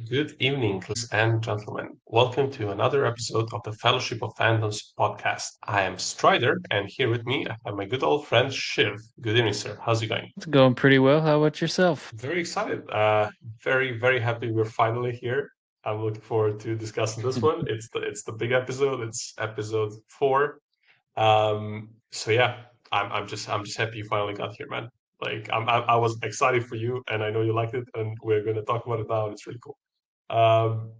Good evening, ladies and gentlemen. Welcome to another episode of the Fellowship of Fandoms podcast. I am Strider, and here with me I have my good old friend Shiv. Good evening, sir. How's it going? It's going pretty well. How about yourself? Very excited. Very happy we're finally here. I'm looking forward to discussing this one. It's the big episode. It's episode 4. So yeah, I'm just happy you finally got here, man. Like I was excited for you, and I know you liked it, and we're gonna talk about it now. And it's really cool. Um,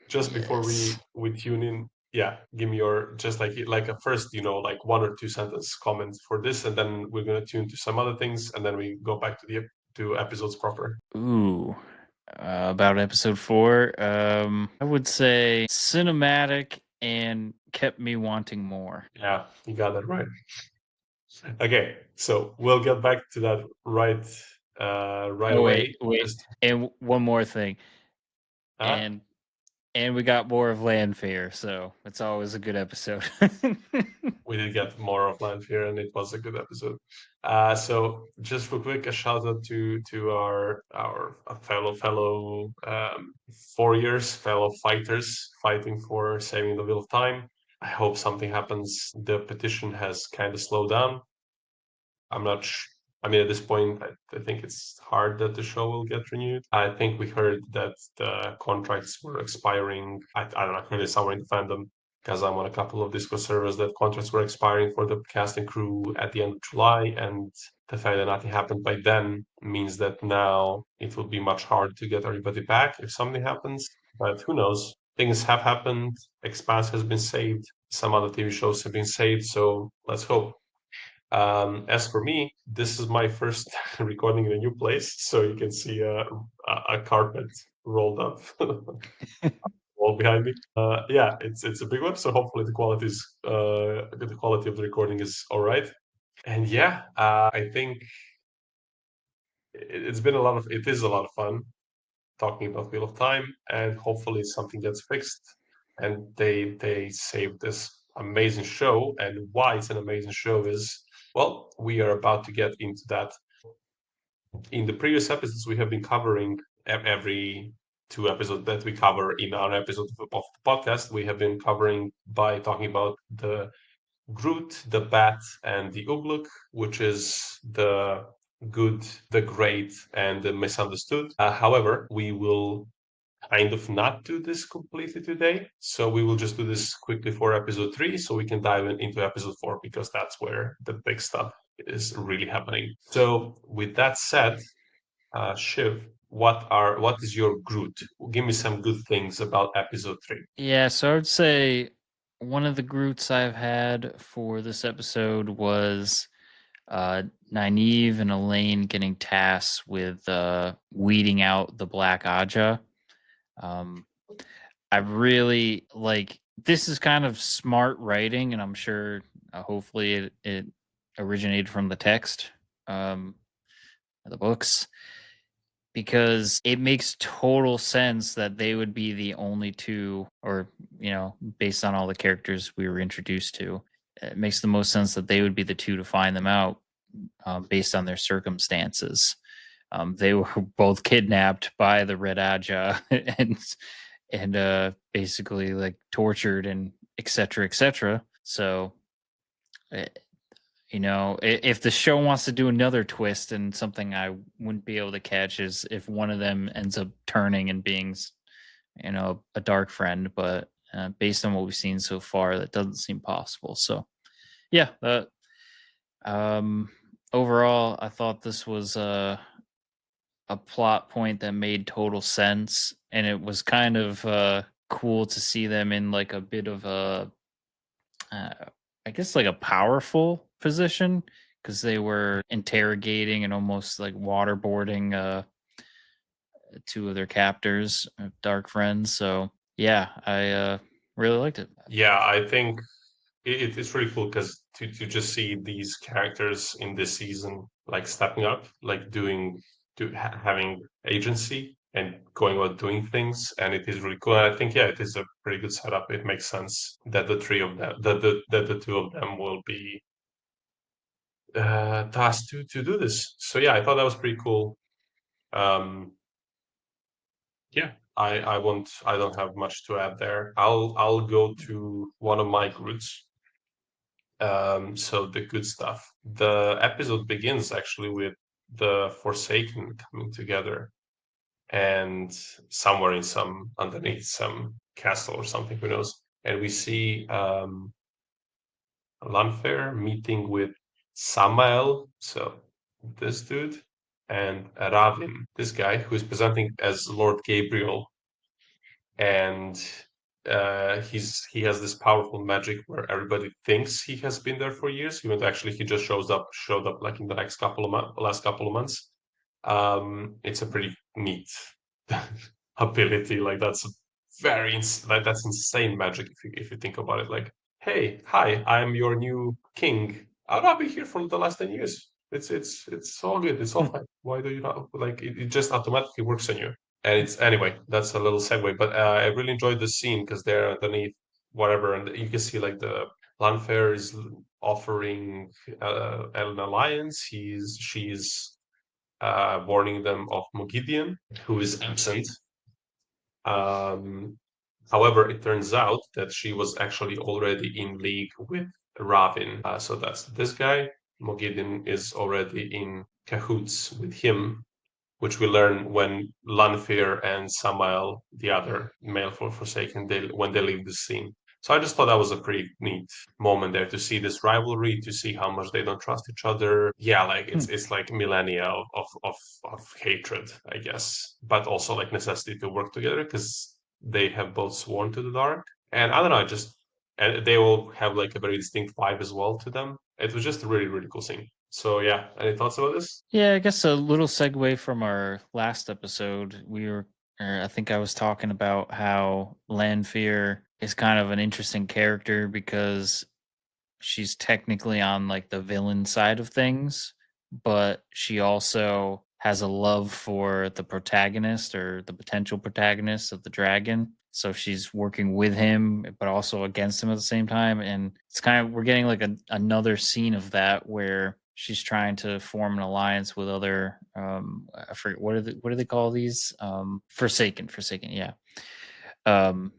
just before we Yes. we tune in, yeah, give me your just like a first, like 1 or 2 sentence comment for this, and then we're gonna tune to some other things, and then we go back to the to episodes proper. Ooh. About episode 4, I would say cinematic and kept me wanting more. Yeah, you got that right. Okay, so we'll get back to that right Oh away. wait, Just and one more thing, uh, and we got more of Landfair, so it's always a good episode. we did get more of Land Fear, and it was a good episode. So just real quick, a shout out to our fellow 4 years, fellow fighters fighting for saving the Wheel of Time. I hope something happens. The petition has kind of slowed down. I'm not. I mean, at this point, I think it's hard that the show will get renewed. I think we heard that the contracts were expiring. I don't know. I heard it somewhere in the fandom because I'm on a couple of Discord servers that contracts were expiring for the cast and crew at the end of July, and the fact that nothing happened by then means that now it will be much harder to get everybody back if something happens. But who knows? Things have happened. Expanse has been saved. Some other TV shows have been saved. So let's hope. As for me, this is my first recording in a new place, so you can see a carpet rolled up wall behind me. Yeah, it's a big one, so hopefully the quality of the recording is all right. And yeah, I think it is a lot of fun talking about Wheel of Time, and hopefully something gets fixed, and they save this amazing show. And why it's an amazing show is, well, we are about to get into that. In the previous episodes, we have been covering every 2 episodes that we cover in our episode of the podcast. We have been covering by talking about the Groot, the Bat, and the Ugluk, which is the good, the great, and the misunderstood. However, we will kind of not do this completely today. So we will just do this quickly for episode 3 so we can dive into episode 4 because that's where the big stuff is really happening. So with that said, Shiv, what is your Groot? Give me some good things about episode 3. Yeah, so I would say one of the Groots I've had for this episode was Nynaeve and Elaine getting tasked with weeding out the Black Aja. Um, I really like this is kind of smart writing, and I'm sure hopefully it originated from the text, um, the books, because it makes total sense that they would be the only two, or based on all the characters we were introduced to, it makes the most sense that they would be the two to find them out, based on their circumstances. They were both kidnapped by the Red Aja and basically like tortured and etc. etc. So, eh, if the show wants to do another twist, and something I wouldn't be able to catch is if one of them ends up turning and being, a dark friend. But based on what we've seen so far, that doesn't seem possible. So, yeah. Um, Overall, I thought this was a plot point that made total sense, and it was kind of cool to see them in like a bit of a uh, I guess like a powerful position, because they were interrogating and almost like waterboarding two of their captors, dark friends. So yeah, I really liked it. Yeah, I think it's really cool because to just see these characters in this season like stepping up, like having agency and going about doing things, and it is really cool. And I think yeah, it is a pretty good setup. It makes sense that the three of them, that the two of them will be tasked to do this. So yeah, I thought that was pretty cool. Um, yeah, I don't have much to add there. I'll go to one of my roots. So the good stuff. The episode begins actually with the Forsaken coming together and somewhere in some underneath some castle or something, who knows? And we see Lanfair meeting with Samael, so this dude, and Ravin, this guy who is presenting as Lord Gabriel, and he has this powerful magic where everybody thinks he has been there for years, even though actually he just showed up like in the last couple of months. It's a pretty neat ability. Like that's like that's insane magic if you think about it. Like, hey, hi, I'm your new king. I've been here for the last 10 years. It's all good. It's all fine. Why do you not like it? It just automatically works on you. And it's anyway, that's a little segue, but I really enjoyed the scene because they're underneath whatever, and you can see like the Lanfair is offering an alliance. She's warning them of Mogideon, who is absent. Um, However, it turns out that she was actually already in league with Ravin. So that's this guy. Mogideon is already in cahoots with him, which we learn when Lanfear and Samael, the other male for Forsaken, when they leave the scene. So I just thought that was a pretty neat moment there to see this rivalry, to see how much they don't trust each other. Yeah, like it's like millennia of hatred, I guess, but also like necessity to work together because they have both sworn to the dark. And I don't know, just and they all have like a very distinct vibe as well to them. It was just a really, really cool scene. So yeah, any thoughts about this? Yeah, I guess a little segue from our last episode. I think I was talking about how Lanfear is kind of an interesting character because she's technically on like the villain side of things, but she also has a love for the protagonist or the potential protagonist of the dragon. So she's working with him, but also against him at the same time. And it's kind of, we're getting like another scene of that where she's trying to form an alliance with other, I forget, what do they call these? Forsaken. Yeah. And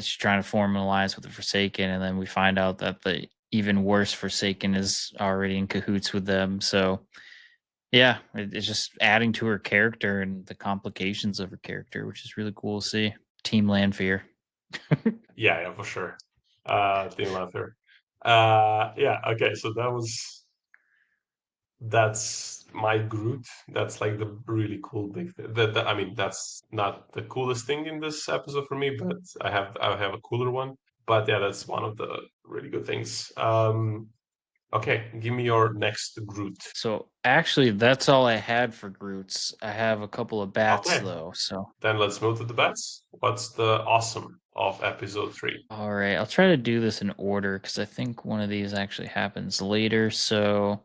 she's trying to form an alliance with the Forsaken, and then we find out that the even worse Forsaken is already in cahoots with them. So yeah, it's just adding to her character and the complications of her character, which is really cool to see. Team Lanfear. Yeah, yeah, for sure. Team Laughter. Yeah, okay, so that's my Groot. That's like the really cool big thing. I mean, that's not the coolest thing in this episode for me, but I have a cooler one. But yeah, that's one of the really good things. Okay, give me your next Groot. So actually, that's all I had for Groots. I have a couple of bats Okay, though. So then let's move to the bets. What's the awesome of episode 3? all right, I'll try to do this in order because I think one of these actually happens later. So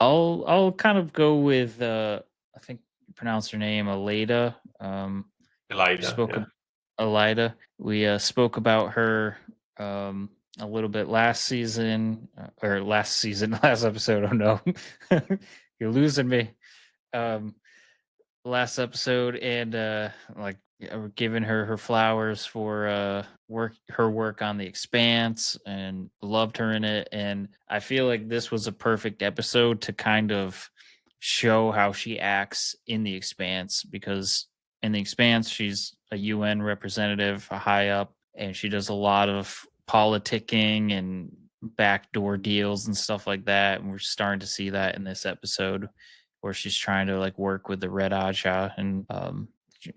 I'll kind of go with I think you pronounce her name Aleda. We Elida, spoke yeah. ab- Elida. We spoke about her a little bit last season or last season, last episode. Oh no, you're losing me. Um, last episode, and like we're giving her flowers for work on the Expanse, and loved her in it. And I feel like this was a perfect episode to kind of show how she acts in the Expanse, because in the Expanse she's a UN representative, a high up, and she does a lot of politicking and backdoor deals and stuff like that, and we're starting to see that in this episode where she's trying to like work with the Red Aja, and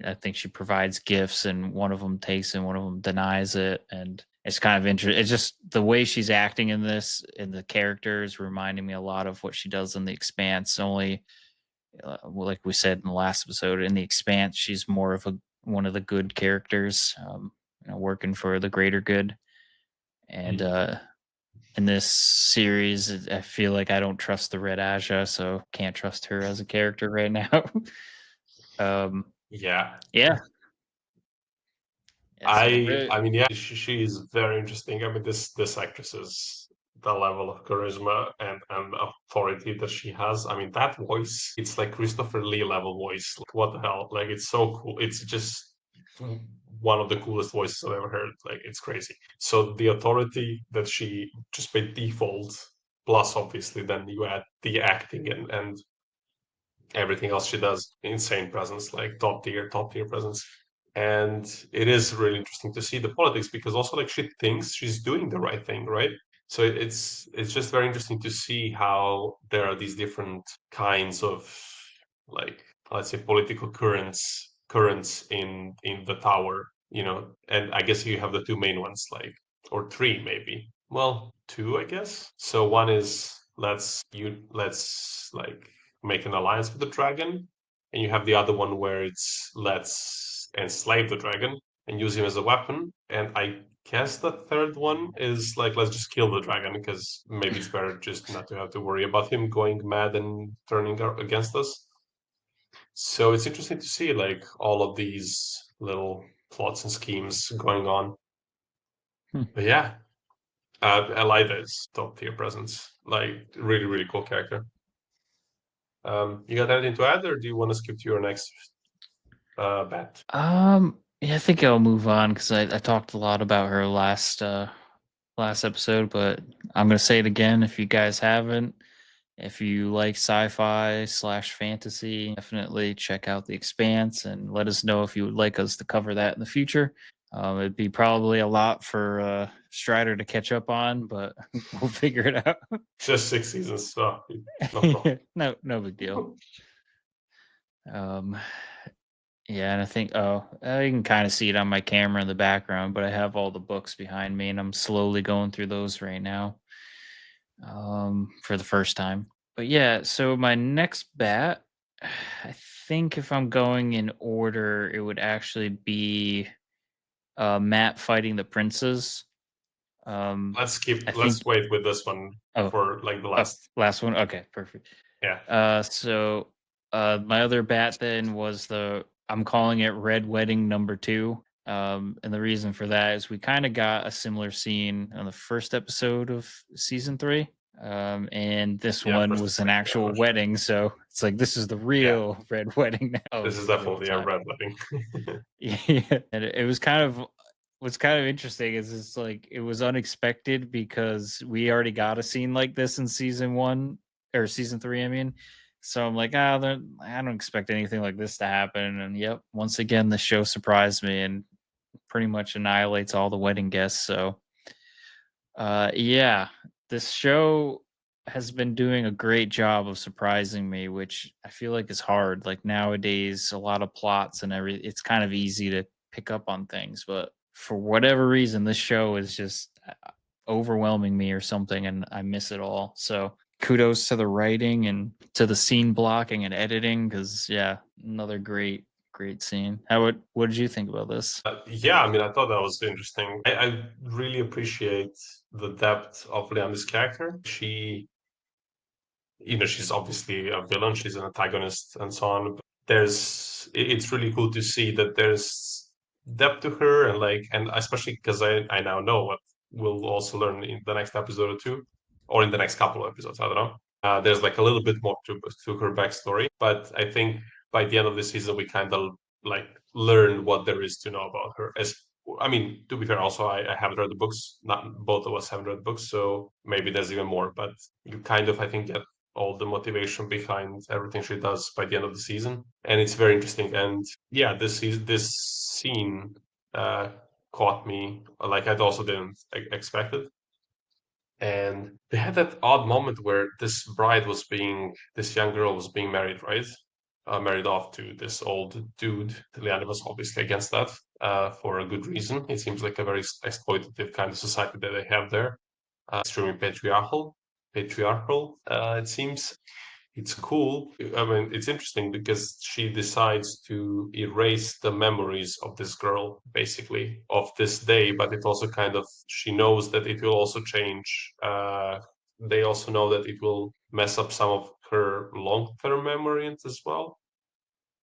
I think she provides gifts, and one of them takes and one of them denies it, and it's kind of interesting. It's just the way she's acting in this, and the characters reminding me a lot of what she does in The Expanse. Only, like we said in the last episode, in The Expanse, she's more of a one of the good characters, working for the greater good, and Mm. in this series, I feel like I don't trust the Red Aja, so can't trust her as a character right now. um, Yeah. yeah, yeah. So I mean, yeah, she is very interesting. I mean, this actress is the level of charisma and authority that she has. I mean, that voice, it's like Christopher Lee level voice. Like, what the hell? Like, it's so cool. It's just one of the coolest voices I've ever heard. Like it's crazy. So the authority that she just by default, plus obviously then you add the acting and everything else she does, insane presence, like top tier presence. And it is really interesting to see the politics because also like she thinks she's doing the right thing, right? So it's just very interesting to see how there are these different kinds of like let's say political currents in the tower, you know. And I guess you have the two main ones, like or three maybe. Well, two, I guess. So one is let's like make an alliance with the dragon, and you have the other one where it's let's enslave the dragon and use him as a weapon. And I guess the third one is like let's just kill the dragon because maybe it's better just not to have to worry about him going mad and turning against us. So it's interesting to see like all of these little plots and schemes going on. Hmm. But yeah, Elida is top tier presence. Like really, really cool character. You got anything to add, or do you want to skip to your next bet? Yeah, I think I'll move on because I talked a lot about her last episode, but I'm gonna say it again if you guys haven't. If you like sci-fi/fantasy, definitely check out The Expanse and let us know if you would like us to cover that in the future. It'd be probably a lot for Strider to catch up on, but we'll figure it out. Just 6 seasons, so no problem. No big deal. Um, yeah, and I think you can kind of see it on my camera in the background, but I have all the books behind me, and I'm slowly going through those right now for the first time. But yeah, so my next bat, I think if I'm going in order, it would actually be Matt fighting the princes. Um, I Let's think. wait with this one Oh, for like the oh, last. last one. Okay, perfect. Yeah, So my other bat then was I'm calling it Red Wedding number two. And the reason for that is we kind of got a similar scene on the first episode of season three. And this yeah, one first was an second, I'm actual not sure. wedding, so it's like this is the Yeah, real red wedding now this is of real definitely a time. red wedding. Yeah, and it was kind of what's kind of interesting is it's like it was unexpected because we already got a scene like this in season one or season three, I mean. So I'm like, I don't expect anything like this to happen. And yep, once again, the show surprised me and pretty much annihilates all the wedding guests. So yeah, this show has been doing a great job of surprising me, which I feel like is hard. Like nowadays, a lot of plots and it's kind of easy to pick up on things, but for whatever reason, this show is just overwhelming me or something, and I miss it all. So kudos to the writing and to the scene blocking and editing, because yeah, another great scene. What did you think about this? Yeah, I mean, I thought that was interesting. I really appreciate the depth of Leanne's character. She's obviously a villain, she's an antagonist and so on. But it's really cool to see that there's depth to her and like, and especially because I now know what we'll also learn in the next episode or two, or in the next couple of episodes, I don't know. There's like a little bit more to her backstory, but I think by the end of the season, we kind of like learn what there is to know about her. As I mean, to be fair, also I haven't read the books. Not both of us haven't read the books, so maybe there's even more. But you kind of, I think, get all the motivation behind everything she does by the end of the season, and it's very interesting. And yeah, this scene uh, caught me like I also didn't expect it. And they had that odd moment where this young girl was being married, right? Married off to this old dude. Liana was obviously against that for a good reason. It seems like a very exploitative kind of society that they have there, extremely patriarchal. It seems it's cool. I mean, it's interesting because she decides to erase the memories of this girl, basically, of this day. But it also kind of, she knows that it will also change. They also know that it will mess up some of her long-term memories as well.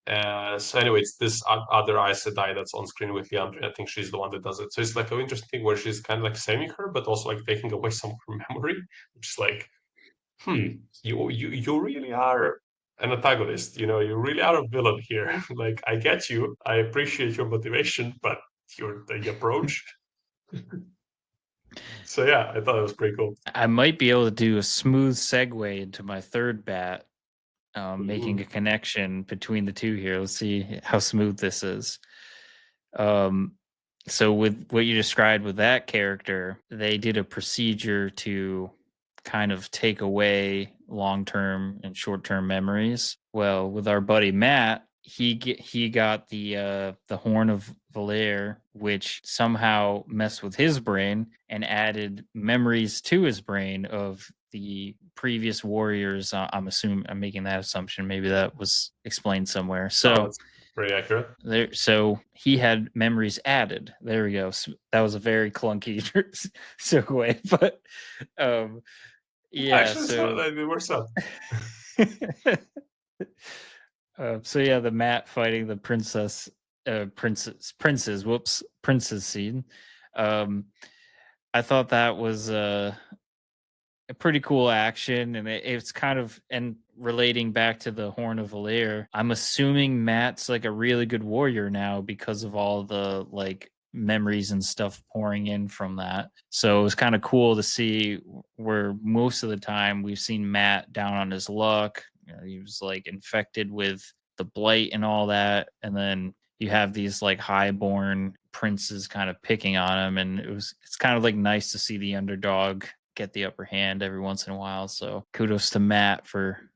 So anyway, it's this other Aes Sedai that's on screen with Leandre. I think she's the one that does it. So it's like an interesting thing where she's kind of like saving her, but also like taking away some of her memory, which is like, hmm, you really are. an antagonist. You know, you really are a villain here. Like, I get you, I appreciate your motivation, but the approach. So yeah, I thought it was pretty cool. I might be able to do a smooth segue into my third bat, making a Ooh. connection between the two here. Let's see how smooth this is. Um, so with what you described with that character, they did a procedure to kind of take away long-term and short-term memories. Well, with our buddy Matt, he got the Horn of Valere, which somehow messed with his brain and added memories to his brain of the previous warriors. I'm making that assumption. Maybe that was explained somewhere. No, So that's pretty accurate. so he had memories added. There we go. So that was a very clunky segue, but yeah. Actually, it's not, So it works out. so yeah, the Matt fighting the princess scene. Um, I thought that was a pretty cool action, and it's kind of, and relating back to the Horn of Valere, I'm assuming Matt's like a really good warrior now because of all the like memories and stuff pouring in from that. So it was kind of cool to see where most of the time we've seen Matt down on his luck. You know, he was like infected with the blight and all that, and then you have these like highborn princes kind of picking on him, and it's kind of like nice to see the underdog get the upper hand every once in a while. So kudos to Matt for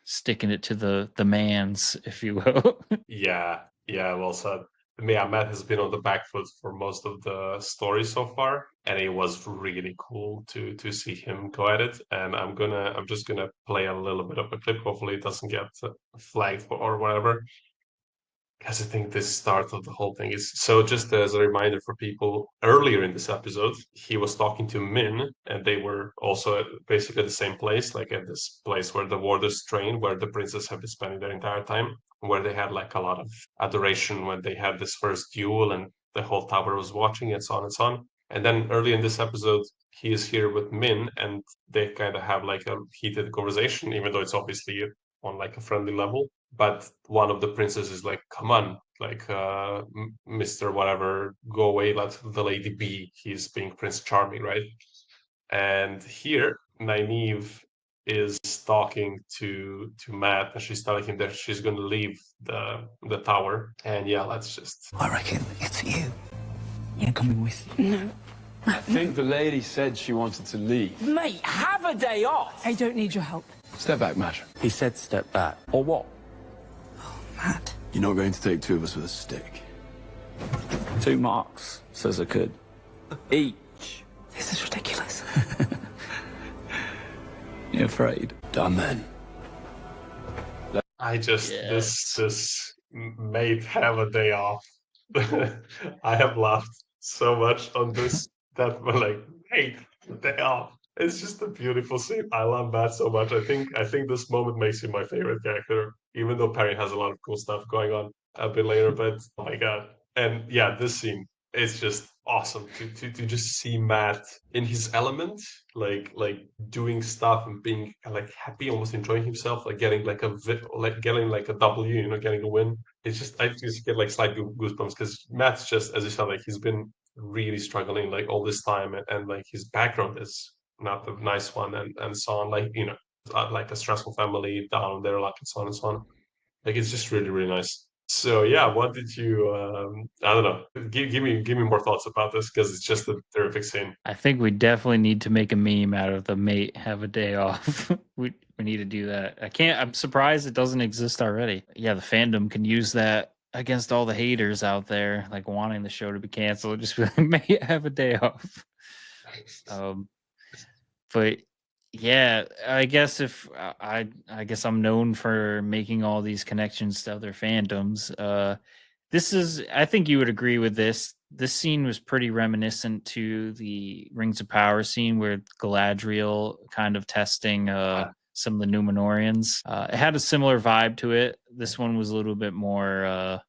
sticking it to the mans, if you will. Yeah, yeah, well said. Yeah, Matt has been on the back foot for most of the story so far, and it was really cool to see him go at it. And I'm just gonna play a little bit of a clip. Hopefully, it doesn't get flagged or whatever. Because I think the start of the whole thing is so. Just as a reminder for people, earlier in this episode, he was talking to Min, and they were also at basically the same place, like at this place where the warders train, where the princes have been spending their entire time, where they had like a lot of adoration when they had this first duel, and the whole tower was watching, and so on and so on. And then early in this episode, he is here with Min, and they kind of have like a heated conversation, even though it's obviously on like a friendly level. But one of the princes is like, "Come on, like Mr. Whatever, go away, let the lady be." He's being Prince Charming, right? And here, Nynaeve is talking to Matt, and she's telling him that she's going to leave the tower. And yeah, let's just. I reckon it's you. You're coming with you. No. I think the lady said she wanted to leave. Mate, have a day off. I don't need your help. Step back, Masha. He said step back. Or what? Matt. You're not going to take two of us with a stick. 2 marks, says I could. Each. This is ridiculous. You afraid? Done then. I just Yes. this made have a day off. I have laughed so much on this that we're like, hey, day off. It's just a beautiful scene. I love Matt so much. I think this moment makes him my favorite character, even though Perry has a lot of cool stuff going on a bit later. But oh my god. And yeah, this scene is just awesome to just see Matt in his element, like doing stuff and being like happy, almost enjoying himself, like getting like like getting like a W, you know, getting a win. It's just I just get like slight goosebumps because Matt's just, as you said, like he's been really struggling like all this time, and like his background is not the nice one, and so on, like, you know, like a stressful family down there, like, and so on and so on. Like it's just really really nice. So yeah, what did you I don't know, give me more thoughts about this because it's just a terrific scene. I think we definitely need to make a meme out of the mate have a day off. we need to do that. I'm surprised it doesn't exist already. Yeah, the fandom can use that against all the haters out there, like wanting the show to be canceled. Just be like, mate have a day off. But yeah, I guess if I guess I'm known for making all these connections to other fandoms. This is, I think you would agree with this. This scene was pretty reminiscent to the Rings of Power scene where Galadriel kind of testing some of the Numenorians. It had a similar vibe to it. This one was a little bit more.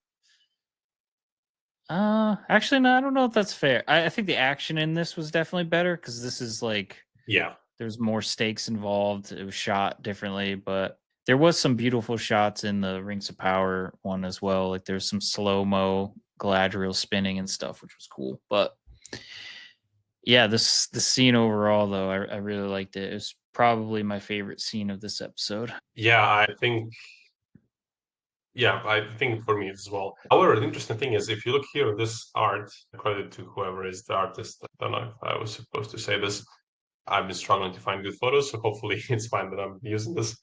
Actually, no, I don't know if that's fair. I think the action in this was definitely better because this is like Yeah, there's more stakes involved. It was shot differently, but There was some beautiful shots in the Rings of Power one as well. Like there's some slow-mo Galadriel spinning and stuff, which was cool. But yeah, the scene overall though, I really liked it. It was probably my favorite scene of this episode. Yeah, I think for me as well. However, the interesting thing is if you look here, this art, credit to whoever is the artist. I don't know if I was supposed to say this. I've been struggling to find good photos, so hopefully it's fine that I'm using this.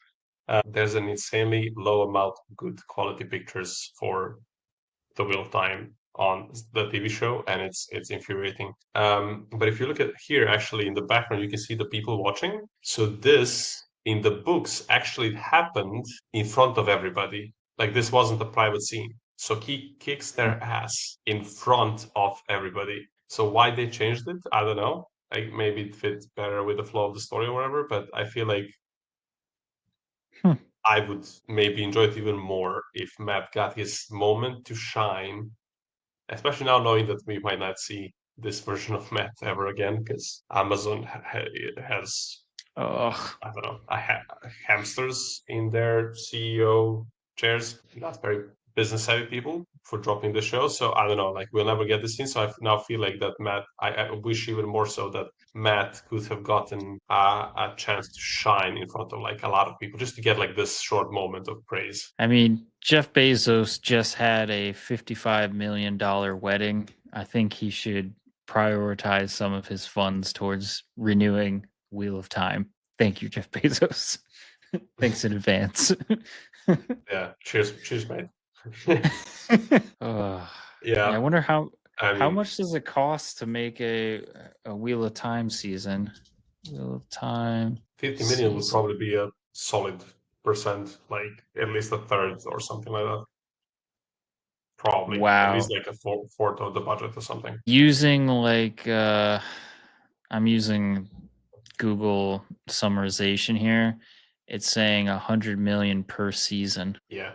There's an insanely low amount of good quality pictures for the Wheel of Time on the TV show, and it's infuriating. But if you look at here, actually in the background, you can see the people watching. So this in the books actually happened in front of everybody. Like this wasn't a private scene. So he kicks their ass in front of everybody. So why they changed it, I don't know. Like maybe it fits better with the flow of the story or whatever. But I feel like I would maybe enjoy it even more if Matt got his moment to shine, especially now knowing that we might not see this version of Matt ever again because Amazon has, Oh, I don't know, hamsters in their CEO chairs. Not very business savvy people for dropping the show. So I don't know, like we'll never get this scene. So I now feel like that Matt, I wish even more so that Matt could have gotten a chance to shine in front of like a lot of people just to get like this short moment of praise. I mean, Jeff Bezos just had a $55 million wedding. I think he should prioritize some of his funds towards renewing Wheel of Time. Thank you, Jeff Bezos. Thanks in advance. Yeah, cheers, mate. Yeah, Yeah, I wonder how I how mean, much does it cost to make a Wheel of Time season? Wheel of Time 50 million would season. probably be a solid percent, like at least a third or something like that. Probably at least Wow. like a fourth of the budget or something. Using like I'm using Google summarization here. It's saying 100 million per season. Yeah,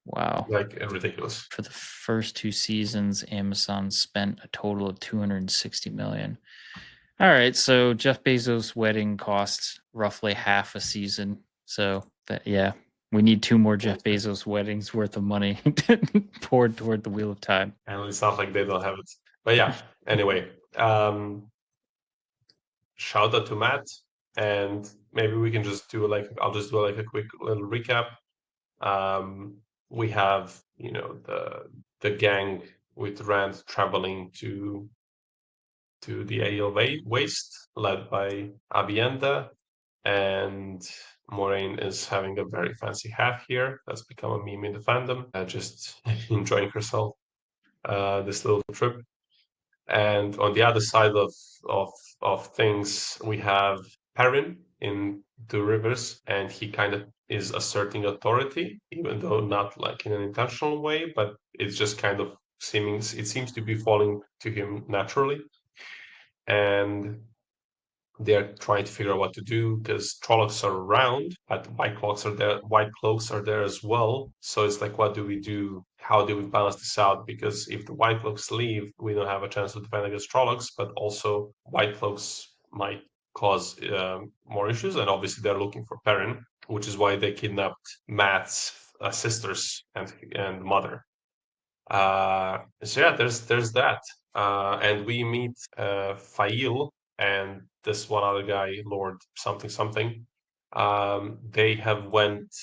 Wow. like ridiculous. For the first two seasons, Amazon spent a total of 260 million. All right, so Jeff Bezos' wedding costs roughly half a season. So that yeah, we need two more Jeff Bezos weddings worth of money poured toward the Wheel of Time. And it sounds like they don't have it. But yeah, anyway, shout out to Matt, and maybe we can just do like I'll just do like a quick little recap. We have the gang with Rand traveling to the Aeol Waste, led by Avienda, and Moraine is having a very fancy hat here. That's become a meme in the fandom. Just enjoying herself this little trip. And on the other side of of things, we have Perrin in the rivers, and he kind of is asserting authority, even though not like in an intentional way, but it's just kind of seeming it seems to be falling to him naturally. And they're trying to figure out what to do because Trollocs are around, but White Cloaks are there as well. So it's like, what do we do? How do we balance this out? Because if the White Cloaks leave, we don't have a chance to defend against Trollocs, but also White Cloaks might cause more issues. And obviously, they're looking for Perrin, which is why they kidnapped Matt's sisters and mother. So yeah, there's that, and we meet Fail and this one other guy, Lord something something. They have went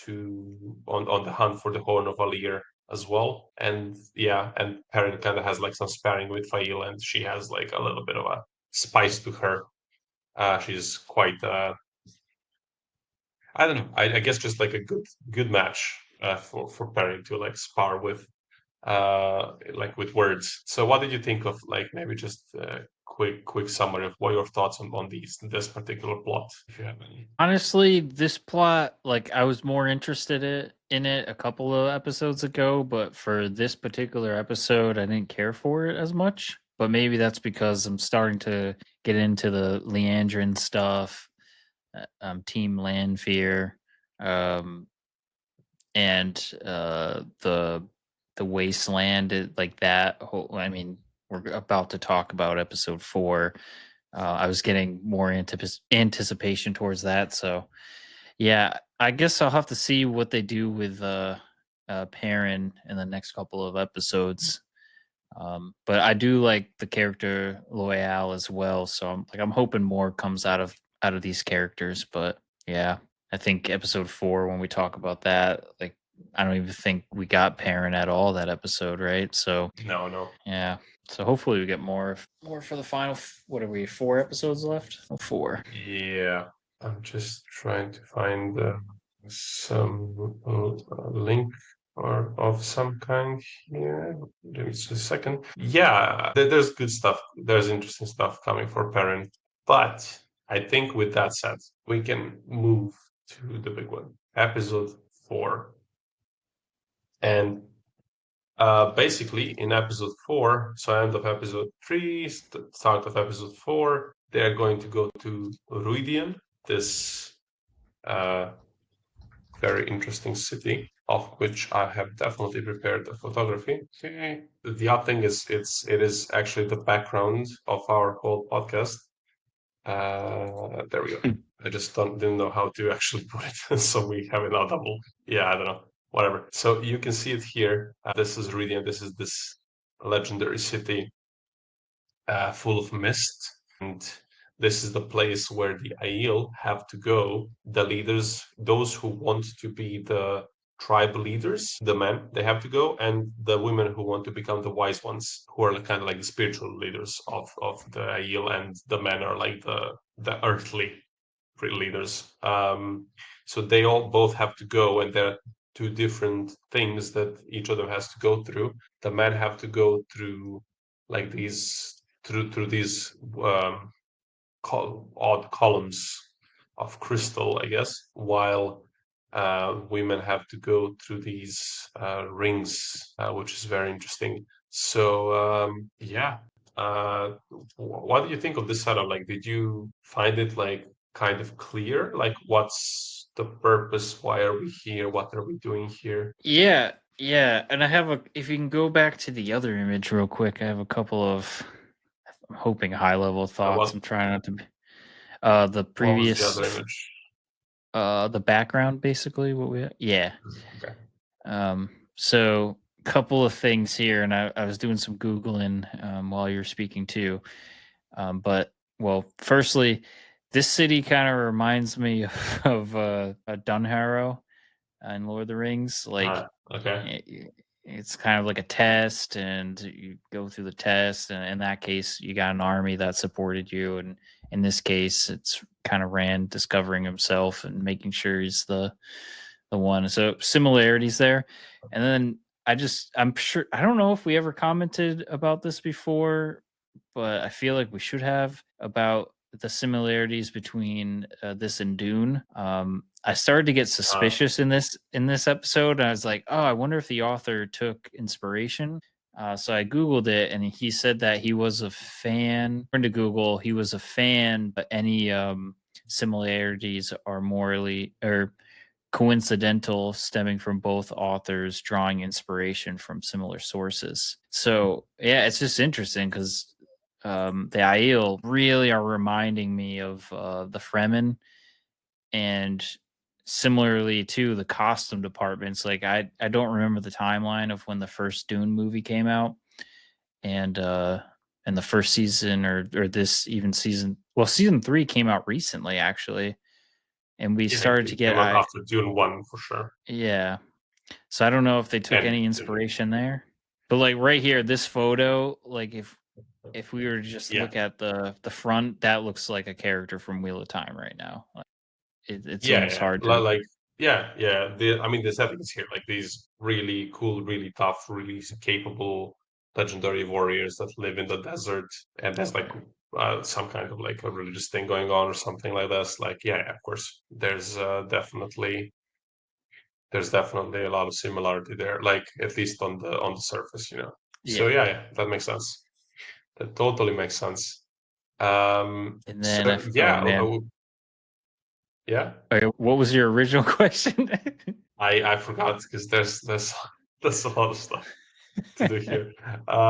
to on the hunt for the Horn of Valir as well, and yeah, and Perrin kind of has like some sparring with Fail, and she has like a little bit of a spice to her. She's quite I don't know. I guess just like a good match for Perrin to like spar with like with words. So what did you think of like maybe just a quick summary of what your thoughts on this particular plot, if you have any? Honestly, this plot, like I was more interested in it a couple of episodes ago, but for this particular episode, I didn't care for it as much. But maybe that's because I'm starting to get into the Leandrin stuff, Team Lanfear, um, and the Wasteland, like that whole. I mean, we're about to talk about episode 4. I was getting more anticipation towards that, so yeah, I guess I'll have to see what they do with Perrin in the next couple of episodes. But I do like the character Loyal as well, so I'm hoping more comes out of these characters. But yeah, I think episode 4 when we talk about that, like I don't even think we got Perrin at all that episode, right? So No. yeah, so hopefully we get more for the final. What are we? 4 episodes left? Oh, 4. Yeah, I'm just trying to find some link or of some kind here. Give me just a second. Yeah, there's good stuff. There's interesting stuff coming for Perrin. But I think with that said, we can move to the big one, episode 4. And basically, in episode 4, so end of episode 3, start of episode 4, they're going to go to Rhuidean, this very interesting city, of which I have definitely prepared a photography. Okay. The odd thing is, it is actually the background of our whole podcast. There we go. I just didn't know how to actually put it, so we have it now double. Yeah, I don't know. Whatever. So you can see it here. This is Rhuidean. This is this legendary city full of mist. And this is the place where the Aiel have to go. The leaders, those who want to be the tribe leaders, the men, they have to go, and the women who want to become the wise ones, who are kind of like the spiritual leaders of the Aiel, and the men are like the earthly leaders. So they all both have to go, and there are two different things that each of them has to go through. The men have to go through like through these odd columns of crystal, I guess, while women have to go through these rings, which is very interesting. So yeah, what do you think of this setup? Like, did you find it like kind of clear? Like, what's the purpose? Why are we here? What are we doing here? Yeah, yeah, and I have a. If you can go back to the other image real quick, I have a couple of. I'm hoping high level thoughts. I'm trying not to. The What was the previous, other image? the background, basically. What we. Yeah. Okay. So couple of things here, and I was doing some googling while you were speaking too. But well, firstly, this city kind of reminds me of Dunharrow in Lord of the Rings. Like Okay. it's kind of like a test, and you go through the test, and in that case you got an army that supported you, and in this case it's kind of Rand discovering himself and making sure he's the one. So similarities there. And then I'm sure, I don't know if we ever commented about this before, but I feel like we should have, about the similarities between this and Dune. I started to get suspicious in this episode, and I was like, oh, I wonder if the author took inspiration. So I googled it, and he said that he was a fan. According to Google, he was a fan, but any similarities are morally or coincidental, stemming from both authors drawing inspiration from similar sources. So yeah, it's just interesting because the Aiel really are reminding me of the Fremen, and similarly to the costume departments. Like I don't remember the timeline of when the first Dune movie came out, and the first season or this even season. Well, season 3 came out recently actually, and we Yeah, started to it get came out after Dune 1 for sure. yeah. So I don't know if they took And any inspiration there. But like right here, this photo, like if we were to just yeah, look at the front, that looks like a character from Wheel of Time right now. Like it's yeah, almost yeah. hard to. Like yeah. I mean, the settings here, like these really cool, really tough, really capable legendary warriors that live in the desert, and there's like some kind of like a religious thing going on or something like this. Like yeah, of course, there's definitely a lot of similarity there. Like at least on the surface, you know. So Yeah. yeah, that makes sense. That totally makes sense. And then So oh yeah, man. yeah. Okay, what was your original question? I forgot because there's there's a lot of stuff to do here.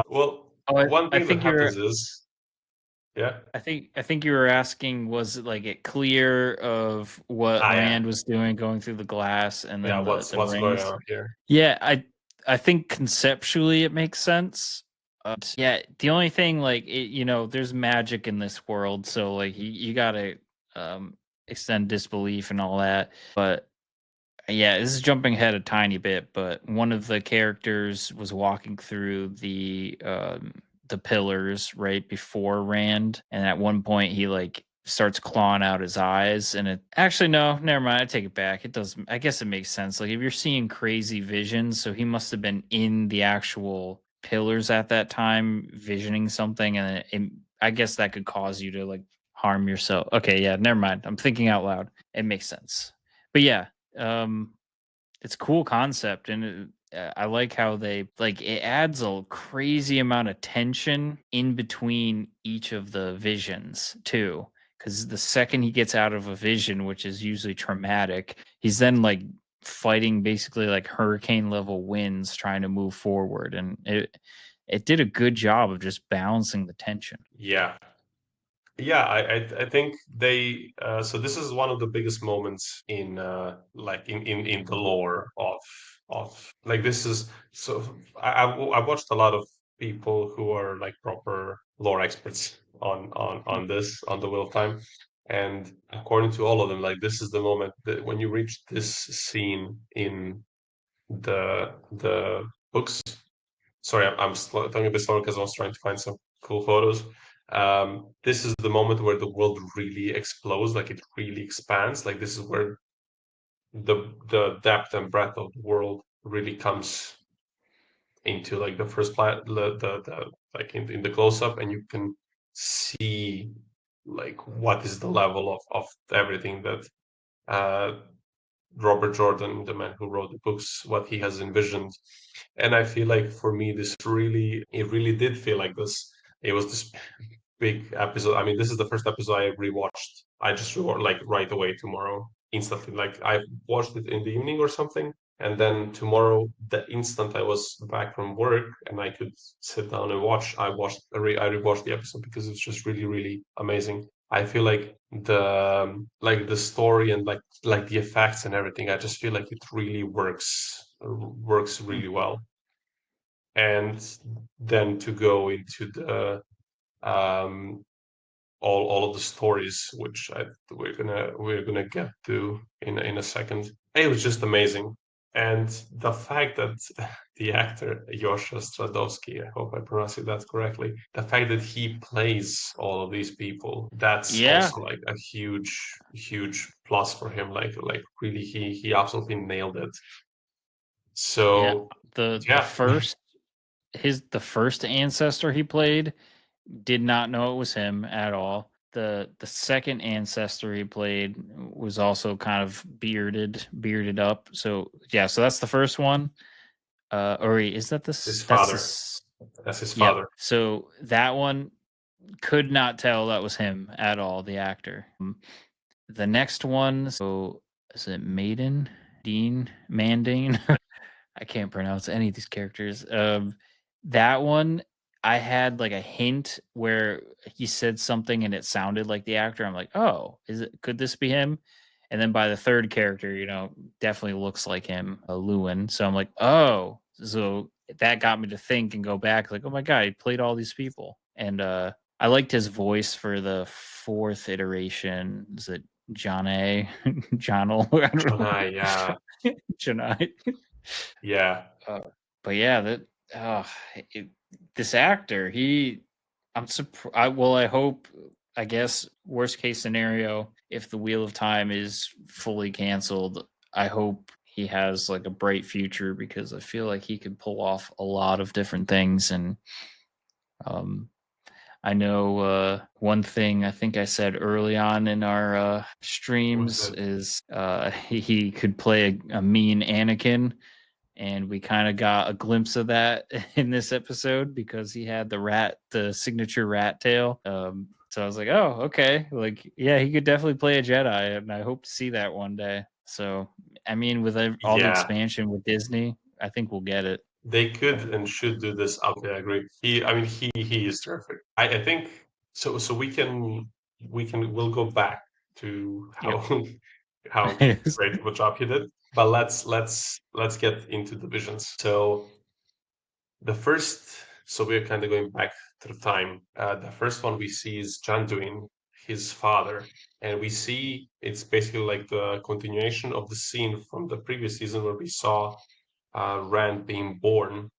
Well, Oh, one I thing that think happens you're is Yeah. I think you were asking, was it like it clear of what Yeah. Rand was doing going through the glass and Yeah. then What's the going rings? on here? Yeah, I think conceptually it makes sense. Yeah, the only thing like there's magic in this world, so like you gotta extend disbelief and all that. But yeah, this is jumping ahead a tiny bit, but one of the characters was walking through the pillars right before Rand, and at one point he like starts clawing out his eyes, and it actually no, never mind, I take it back. It does, I guess it makes sense. Like if you're seeing crazy visions, so he must have been in the actual pillars at that time visioning something, and I guess that could cause you to like harm yourself. Okay, yeah, never mind. I'm thinking out loud. It makes sense. But yeah, um it's a cool concept, and I like how they like it adds a crazy amount of tension in between each of the visions too, because the second he gets out of a vision, which is usually traumatic, he's then like fighting basically like hurricane level winds trying to move forward, and it did a good job of just balancing the tension. Yeah. Yeah, I think they so this is one of the biggest moments in like in the lore of like this is so I watched a lot of people who are like proper lore experts on this on the Wheel of Time, and according to all of them, like this is the moment that when you reach this scene in the books. Sorry, talking a bit slower because I was trying to find some cool photos. This is the moment where the world really explodes, like it really expands. Like this is where the depth and breadth of the world really comes into like the first planet, the like in the close up, and you can see like what is the level of everything that uh Robert Jordan, the man who wrote the books, what he has envisioned. And I feel like for me, it really did feel like this. It was this big episode. I mean, this is the first episode I rewatched. I just rewatched like right away tomorrow, instantly. Like I watched it in the evening or something, and then tomorrow, the instant I was back from work and I could sit down and watch, I rewatched the episode because it's just really, really amazing. I feel like the story and like the effects and everything. I just feel like it really works Hmm. really well. And then to go into the um all of the stories, which we're gonna get to in a second. It was just amazing, and the fact that the actor Yosha Stradovsky, I hope I pronounced that correctly, the fact that he plays all of these people, that's Yeah, also like a huge plus for him. Like really, he absolutely nailed it. yeah. So The yeah, first ancestor he played, did not know it was him at all. The second ancestor he played was also kind of bearded up. So yeah, so that's the first one. Or wait, is that his that's the father, that's his yep. father. So that one could not tell that was him at all, the actor. The next one, so is it Maiden? Dean Mandane? I can't pronounce any of these characters. That one, I had like a hint where he said something and it sounded like the actor. I'm like, oh, could this be him? And then by the third character, definitely looks like him, Lewin. So I'm like, oh, so that got me to think and go back, like, oh my god, he played all these people. And I liked his voice for the fourth iteration. Is it John A? John O? I don't know. Yeah, John I. yeah. Uh, but yeah, uh, it, this actor, I'm surprised. I hope. I guess worst case scenario, if the Wheel of Time is fully canceled, I hope he has like a bright future because I feel like he could pull off a lot of different things. And um, I know one thing I think I said early on in our Was streams it? is he could play a mean Anakin, and we kind of got a glimpse of that in this episode because he had the signature rat tail. So I was like, oh, okay, like yeah, he could definitely play a Jedi, and I hope to see that one day. So I mean, with all the Yeah. expansion with Disney, I think we'll get it. They could and should do this up. I agree. I mean, he is terrific. I think So we'll go back to how Yep. how great of a job he did. But let's get into divisions. So the first, so we're kind of going back to the time. The first one we see is Janduin, his father, and we see it's basically like the continuation of the scene from the previous season where we saw Rand being born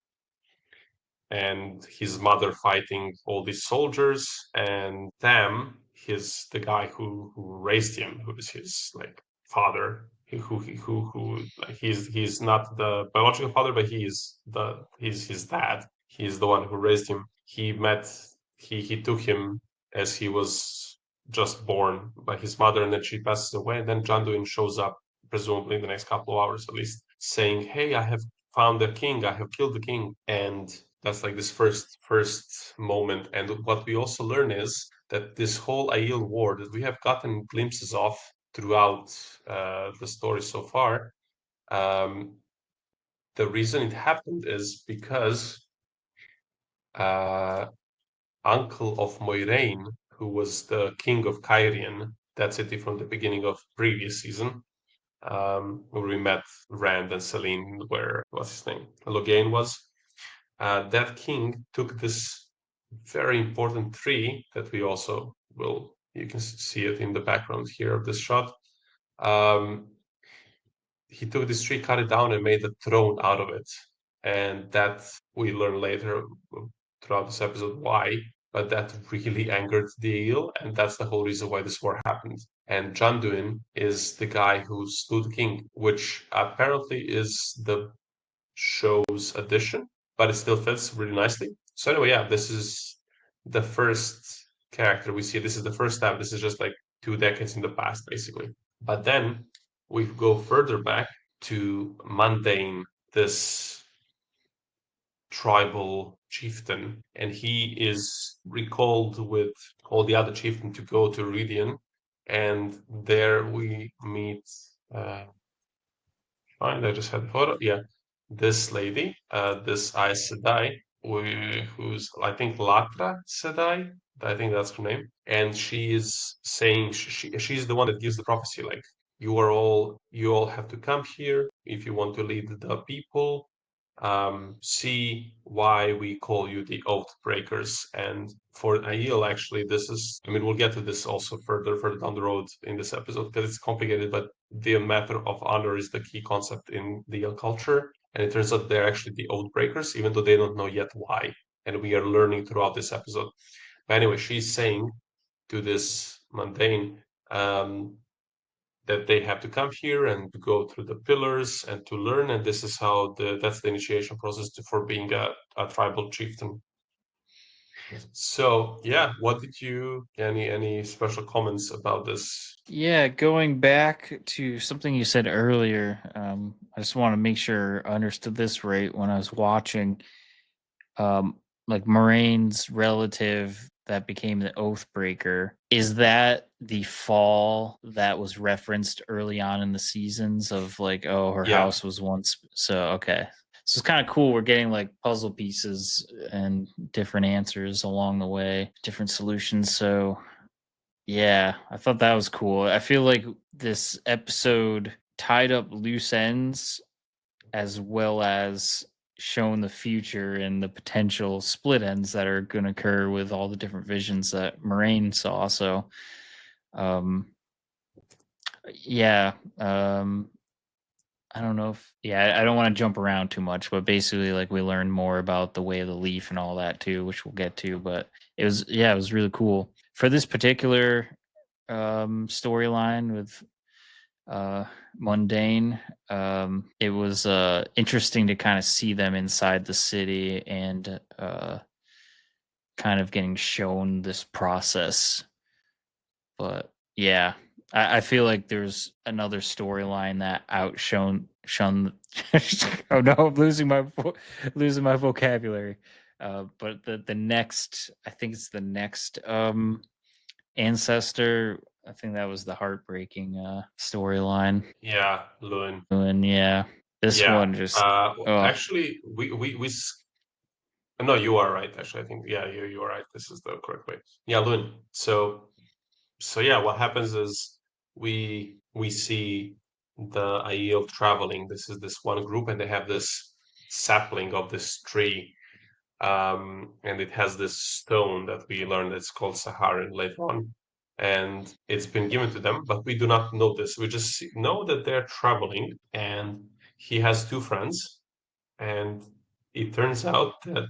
and his mother fighting all these soldiers, and Tam, the guy who raised him, who is his like father, who like, he's not the biological father, but he's his dad. He's the one who raised him. He took him as he was just born by his mother, and then she passes away. And then Janduin shows up, presumably in the next couple of hours at least, saying, "Hey, I have found the king. I have killed the king." And that's like this first moment. And what we also learn is that this whole Aiel war that we have gotten glimpses of throughout the story so far, um, the reason it happened is because uh, uncle of Moiraine, who was the king of Cairhien, that city from the beginning of previous season, where we met Rand and Selene, where what's his name, Logain was. That king took this very important tree that we also will, you can see it in the background here of this shot. Um, he took this tree, cut it down, and made a throne out of it. And that we learn later throughout this episode why, but that really angered the Eel, and that's the whole reason why this war happened. And Janduin is the guy who slew the king, which apparently is the show's addition, but it still fits really nicely. So anyway, yeah, this is the first character we see. This is the first time. This is just like 2 decades in the past, basically. But then we go further back to Mundane, this tribal chieftain, and he is recalled with all the other chieftain to go to Rhuidean, and there we meet Fine, I just had a photo. Yeah, this lady, this Aes Sedai, who's I think Latra Sedai. I think that's her name, and she is saying she's the one that gives the prophecy. Like you all have to come here if you want to lead the people. See why we call you the Oath Breakers. And for Aiel, actually, this is, I mean, we'll get to this also further down the road in this episode because it's complicated, but the matter of honor is the key concept in the Aiel culture. And it turns out they're actually the Oath Breakers, even though they don't know yet why. And we are learning throughout this episode. But anyway, she's saying to this mundane, that they have to come here and to go through the pillars and to learn, and this is how that's the initiation process for being a tribal chieftain. So yeah, what did you any special comments about this? Yeah, going back to something you said earlier, I just want to make sure I understood this right when I was watching. Like Moraine's relative that became the Oathbreaker, is that the fall that was referenced early on in the seasons of like, oh, her Yeah, house was once so okay. So it's kind of cool. We're getting like puzzle pieces and different answers along the way, different solutions. So yeah, I thought that was cool. I feel like this episode tied up loose ends as well as shown the future and the potential split ends that are going to occur with all the different visions that Moraine saw. So, um, yeah, I don't know if, yeah, I don't want to jump around too much, but basically, like, we learned more about the way of the leaf and all that too, which we'll get to. But it was really cool for this particular storyline with Mundane. It was interesting to kind of see them inside the city and kind of getting shown this process. But yeah, I feel like there's another storyline that outshone shone. Oh no, I'm losing my vocabulary. But the next, I think it's the next ancestor. I think that was the heartbreaking storyline. yeah, Lewin. And yeah, this Yeah. one just Well, oh actually, we No, you are right. Actually, I think you are right. This is the correct way. Yeah, Lun. So yeah, what happens is we see the idea of traveling. This is this one group, and they have this sapling of this tree, and it has this stone that we learn that's called Saharan later on, and it's been given to them, but we do not know this. We just know that they're traveling, and he has two friends, and it turns out that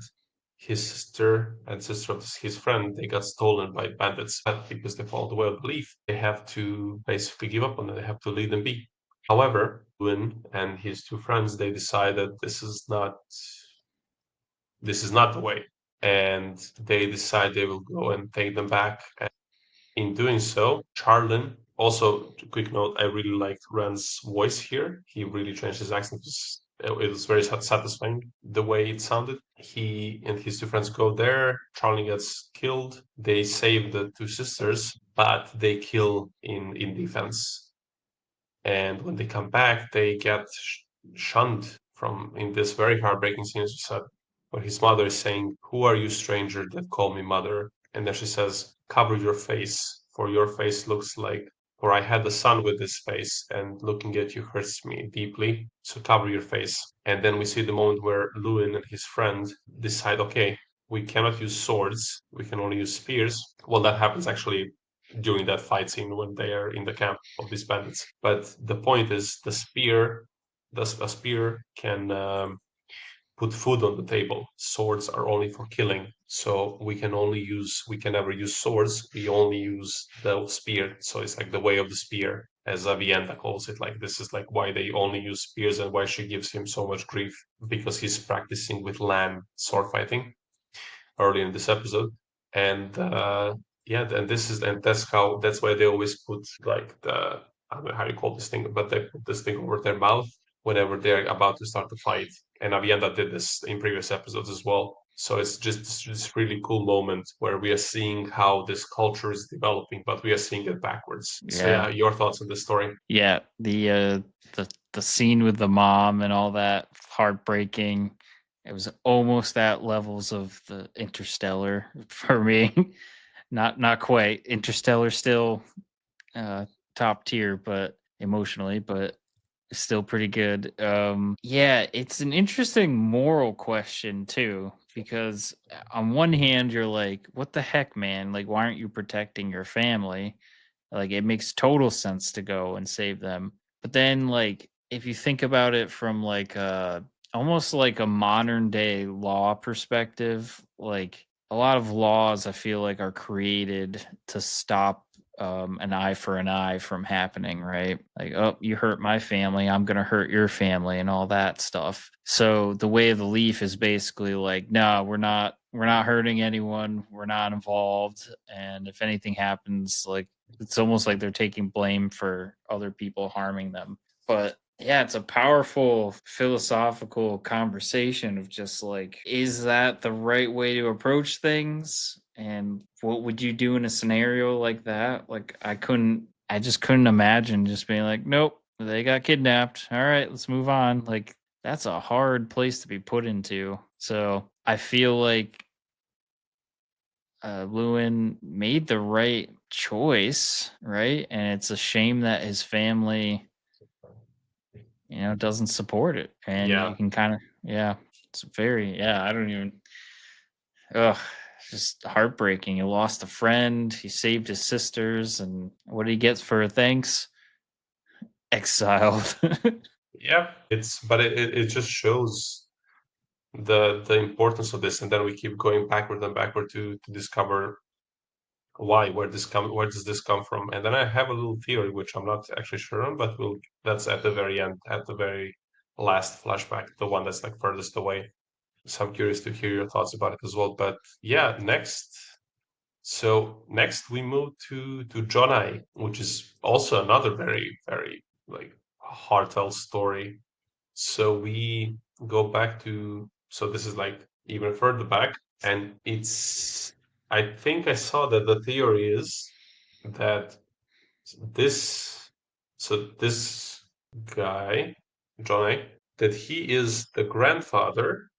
his sister and sister of his friend, they got stolen by bandits. But because they follow the way of belief, they have to basically give up on it. They have to leave them be. However, Win and his two friends, they decide that this is not the way, and they decide they will go and take them back. And in doing so, Charlin, also, quick note, I really liked Rand's voice here. He really changed his accent. It was very satisfying the way it sounded. He and his two friends go there. Charlie gets killed. They save the two sisters, but they kill in defense. And when they come back, they get shunned from in this very heartbreaking scene, as you said, where his mother is saying, "Who are you, stranger, that call me mother?" And then she says, "Cover your face, for your face looks like, for I had a son with this face, and looking at you hurts me deeply. So cover your face." And then we see the moment where Lewin and his friend decide, okay, we cannot use swords, we can only use spears. Well, that happens actually during that fight scene when they are in the camp of these bandits. But the point is, a spear can put food on the table. Swords are only for killing, so we can never use swords. We only use the spear. So it's like the way of the spear, as Avienda calls it. Like this is like why they only use spears and why she gives him so much grief because he's practicing with Lan sword fighting early in this episode. And yeah, and that's why they always put like I don't know how you call this thing, but they put this thing over their mouth whenever they're about to start the fight. And Avienda did this in previous episodes as well. So it's just this really cool moment where we are seeing how this culture is developing, but we are seeing it backwards. So Yeah. yeah, your thoughts on this story? Yeah, the scene with the mom and all that, heartbreaking. It was almost at levels of the Interstellar for me. Not quite. Interstellar still uh top tier, but emotionally, but still pretty good. Yeah, it's an interesting moral question too, because on one hand you're like, what the heck, man? Like, why aren't you protecting your family? Like, it makes total sense to go and save them. But then, like, if you think about it from like almost like a modern day law perspective, like a lot of laws I feel like are created to stop an eye for an eye from happening, right? Like, oh, you hurt my family, I'm gonna hurt your family, and all that stuff. So the way of the leaf is basically like, no, we're not hurting anyone, we're not involved, and if anything happens, like it's almost like they're taking blame for other people harming them. But yeah, it's a powerful philosophical conversation of just like, is that the right way to approach things? And what would you do in a scenario like that? Like, I just couldn't imagine just being like, nope, they got kidnapped. All right, let's move on. Like, that's a hard place to be put into. So I feel like Lewin made the right choice, right? And it's a shame that his family, doesn't support it. And you Yeah. can kind of, yeah, it's very, yeah, I don't even, ugh, just heartbreaking. He lost a friend, he saved his sisters, and what did he get for thanks? Exiled. Yeah, it just shows the importance of this, and then we keep going backward and backward to discover where does this come from. And then I have a little theory which I'm not actually sure on, but that's at the very end, at the very last flashback, the one that's like furthest away. So I'm curious to hear your thoughts about it as well. But yeah, next we move to Jonai, which is also another very, very like heartfelt story. So we go back to, so this is like even further back, and I think I saw that the theory is that this, this guy, Johnny, that he is the grandfather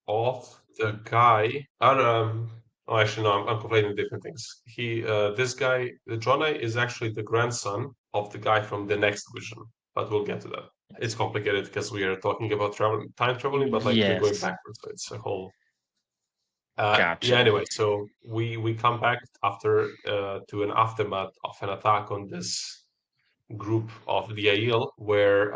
of the guy. Oh, actually, no, I'm conflating different things. This guy, Jonai, is actually the grandson of the guy from the next vision, but we'll get to that. It's complicated because we are talking about time traveling, but like we're going Yes. backwards, so it's a whole. Gotcha. Anyway, so we come back after to an aftermath of an attack on this group of the Aiel, where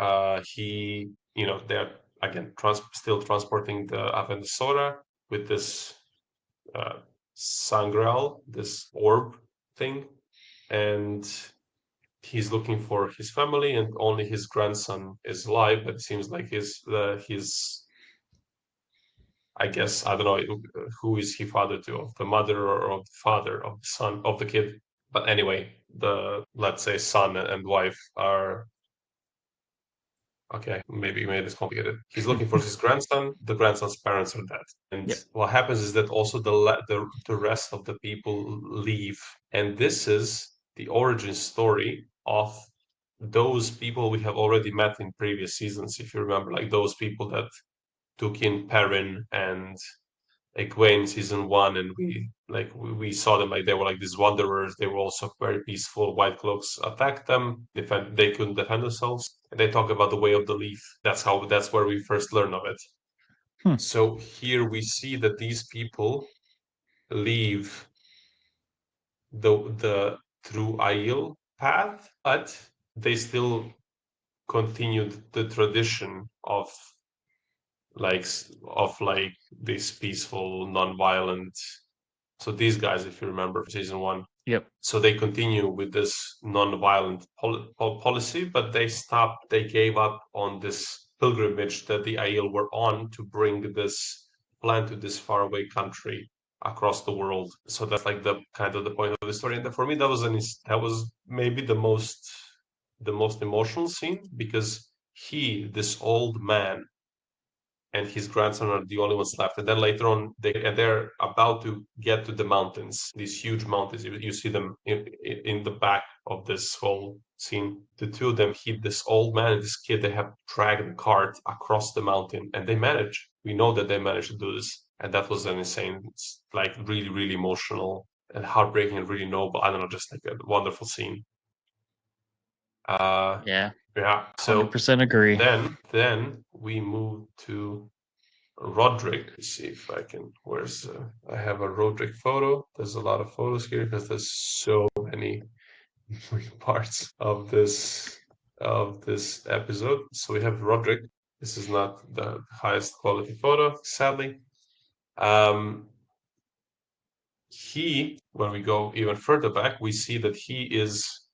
they're again still transporting the Avendesora with this uh, Sangreal, this orb thing, and he's looking for his family, and only his grandson is alive. But it seems like his I guess I don't know who is he father to, of the mother or of the father of the son of the kid. But anyway, the let's say son and wife are okay. Maybe made this complicated. He's looking for his grandson. The grandson's parents are dead, and Yep. what happens is that also the rest of the people leave, and this is the origin story of those people we have already met in previous seasons. If you remember, like those people that took in Perrin and Egwene season one, and we saw them like they were like these wanderers. They were also very peaceful. White cloaks attacked them. They couldn't defend themselves. And they talk about the way of the leaf. That's where we first learn of it. So here we see that these people leave the through Aiel path, but they still continued the tradition like like this peaceful, non-violent. So these guys, if you remember season one, Yep. so they continue with this non-violent policy, but they gave up on this pilgrimage that the Aiel were on to bring this plant to this faraway country across the world. So that's like the kind of the point of the story. And for me, that was maybe the most emotional scene, because this old man and his grandson are the only ones left. And then later on, they're about to get to the mountains, these huge mountains. You see them in the back of this whole scene. The two of them hit this old man and this kid. They have dragged the cart across the mountain, and they manage. We know that they managed to do this, and that was an insane, like really, really emotional and heartbreaking and really noble. I don't know, just like a wonderful scene. Yeah. Yeah. So 100% agree. then we move to Roderick. Let's see if I can. I have a Roderick photo. There's a lot of photos here because there's so many parts of this episode. So we have Roderick. This is not the highest quality photo, sadly. When we go even further back, we see that he is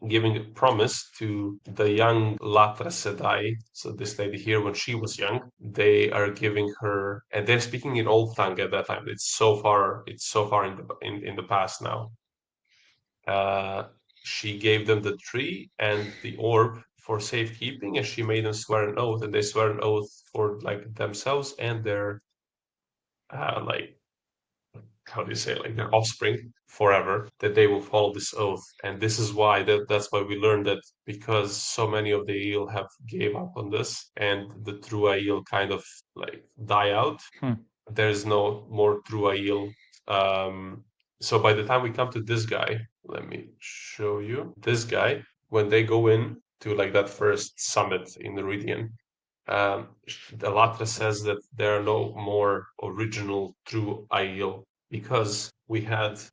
giving a promise to the young Latra Sedai. So this lady here, when she was young, they are giving her, and they're speaking in old tongue at that time. It's so far in the past now. She gave them the tree and the orb for safekeeping, and she made them swear an oath, and they swear an oath for like themselves and their like how do you say, like their offspring forever, that they will follow this oath. And this is why that's why we learned that, because so many of the eel have gave up on this and the true eel kind of like die out. There's no more true eel. So by the time we come to this guy, let me show you this guy. When they go in to like that first summit in the Rhuidean, Alatra says that there are no more original true Aiel, because we have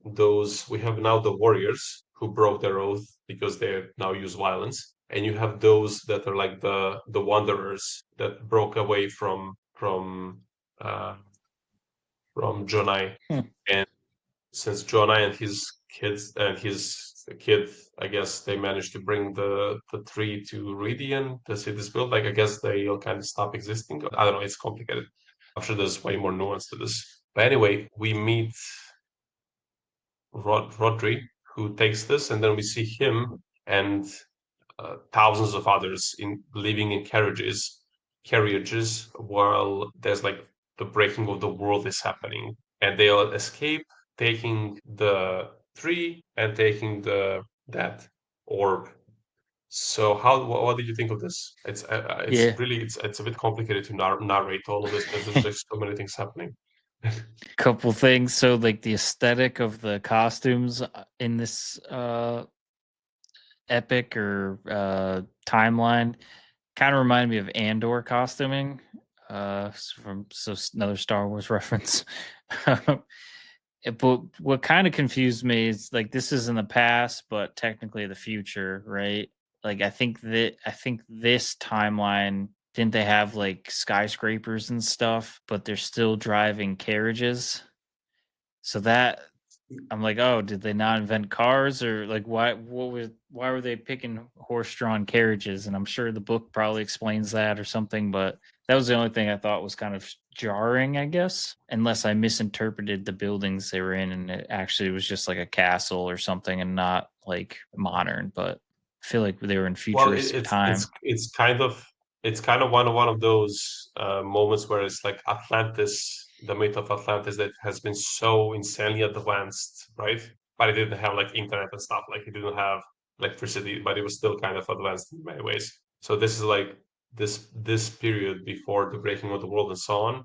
now the warriors who broke their oath because they now use violence, and you have those that are like the wanderers that broke away from Jonai. And since Jonai and his kids and his kid, I guess they managed to bring the tree to Rhuidean, the city's built. Like I guess they'll kind of stop existing. I don't know. It's complicated. I'm sure there's way more nuance to this. But anyway, we meet Rodri, who takes this, and then we see him and thousands of others living in carriages, while there's like the breaking of the world is happening, and they'll escape, taking the tree and taking that orb. So what did you think of this? It's Yeah, really it's a bit complicated to narrate all of this because there's just so many things happening. couple things. So like the aesthetic of the costumes in this epic or timeline kind of reminded me of Andor costuming. Another Star Wars reference. But what kind of confused me is like this is in the past, but technically the future, right? Like I think this timeline didn't they have like skyscrapers and stuff, but they're still driving carriages. So that I'm like, oh, did they not invent cars or like why were they picking horse-drawn carriages? And I'm sure the book probably explains that or something, but that was the only thing I thought was kind of jarring, I guess, unless I misinterpreted the buildings they were in and it actually was just like a castle or something and not like modern, but I feel like they were in Well, futuristic time. it's kind of one of those moments where it's like Atlantis, the myth of Atlantis that has been so insanely advanced, right? But it didn't have like internet and stuff. Like it didn't have electricity, but it was still kind of advanced in many ways. So this is like this period before the breaking of the world and so on,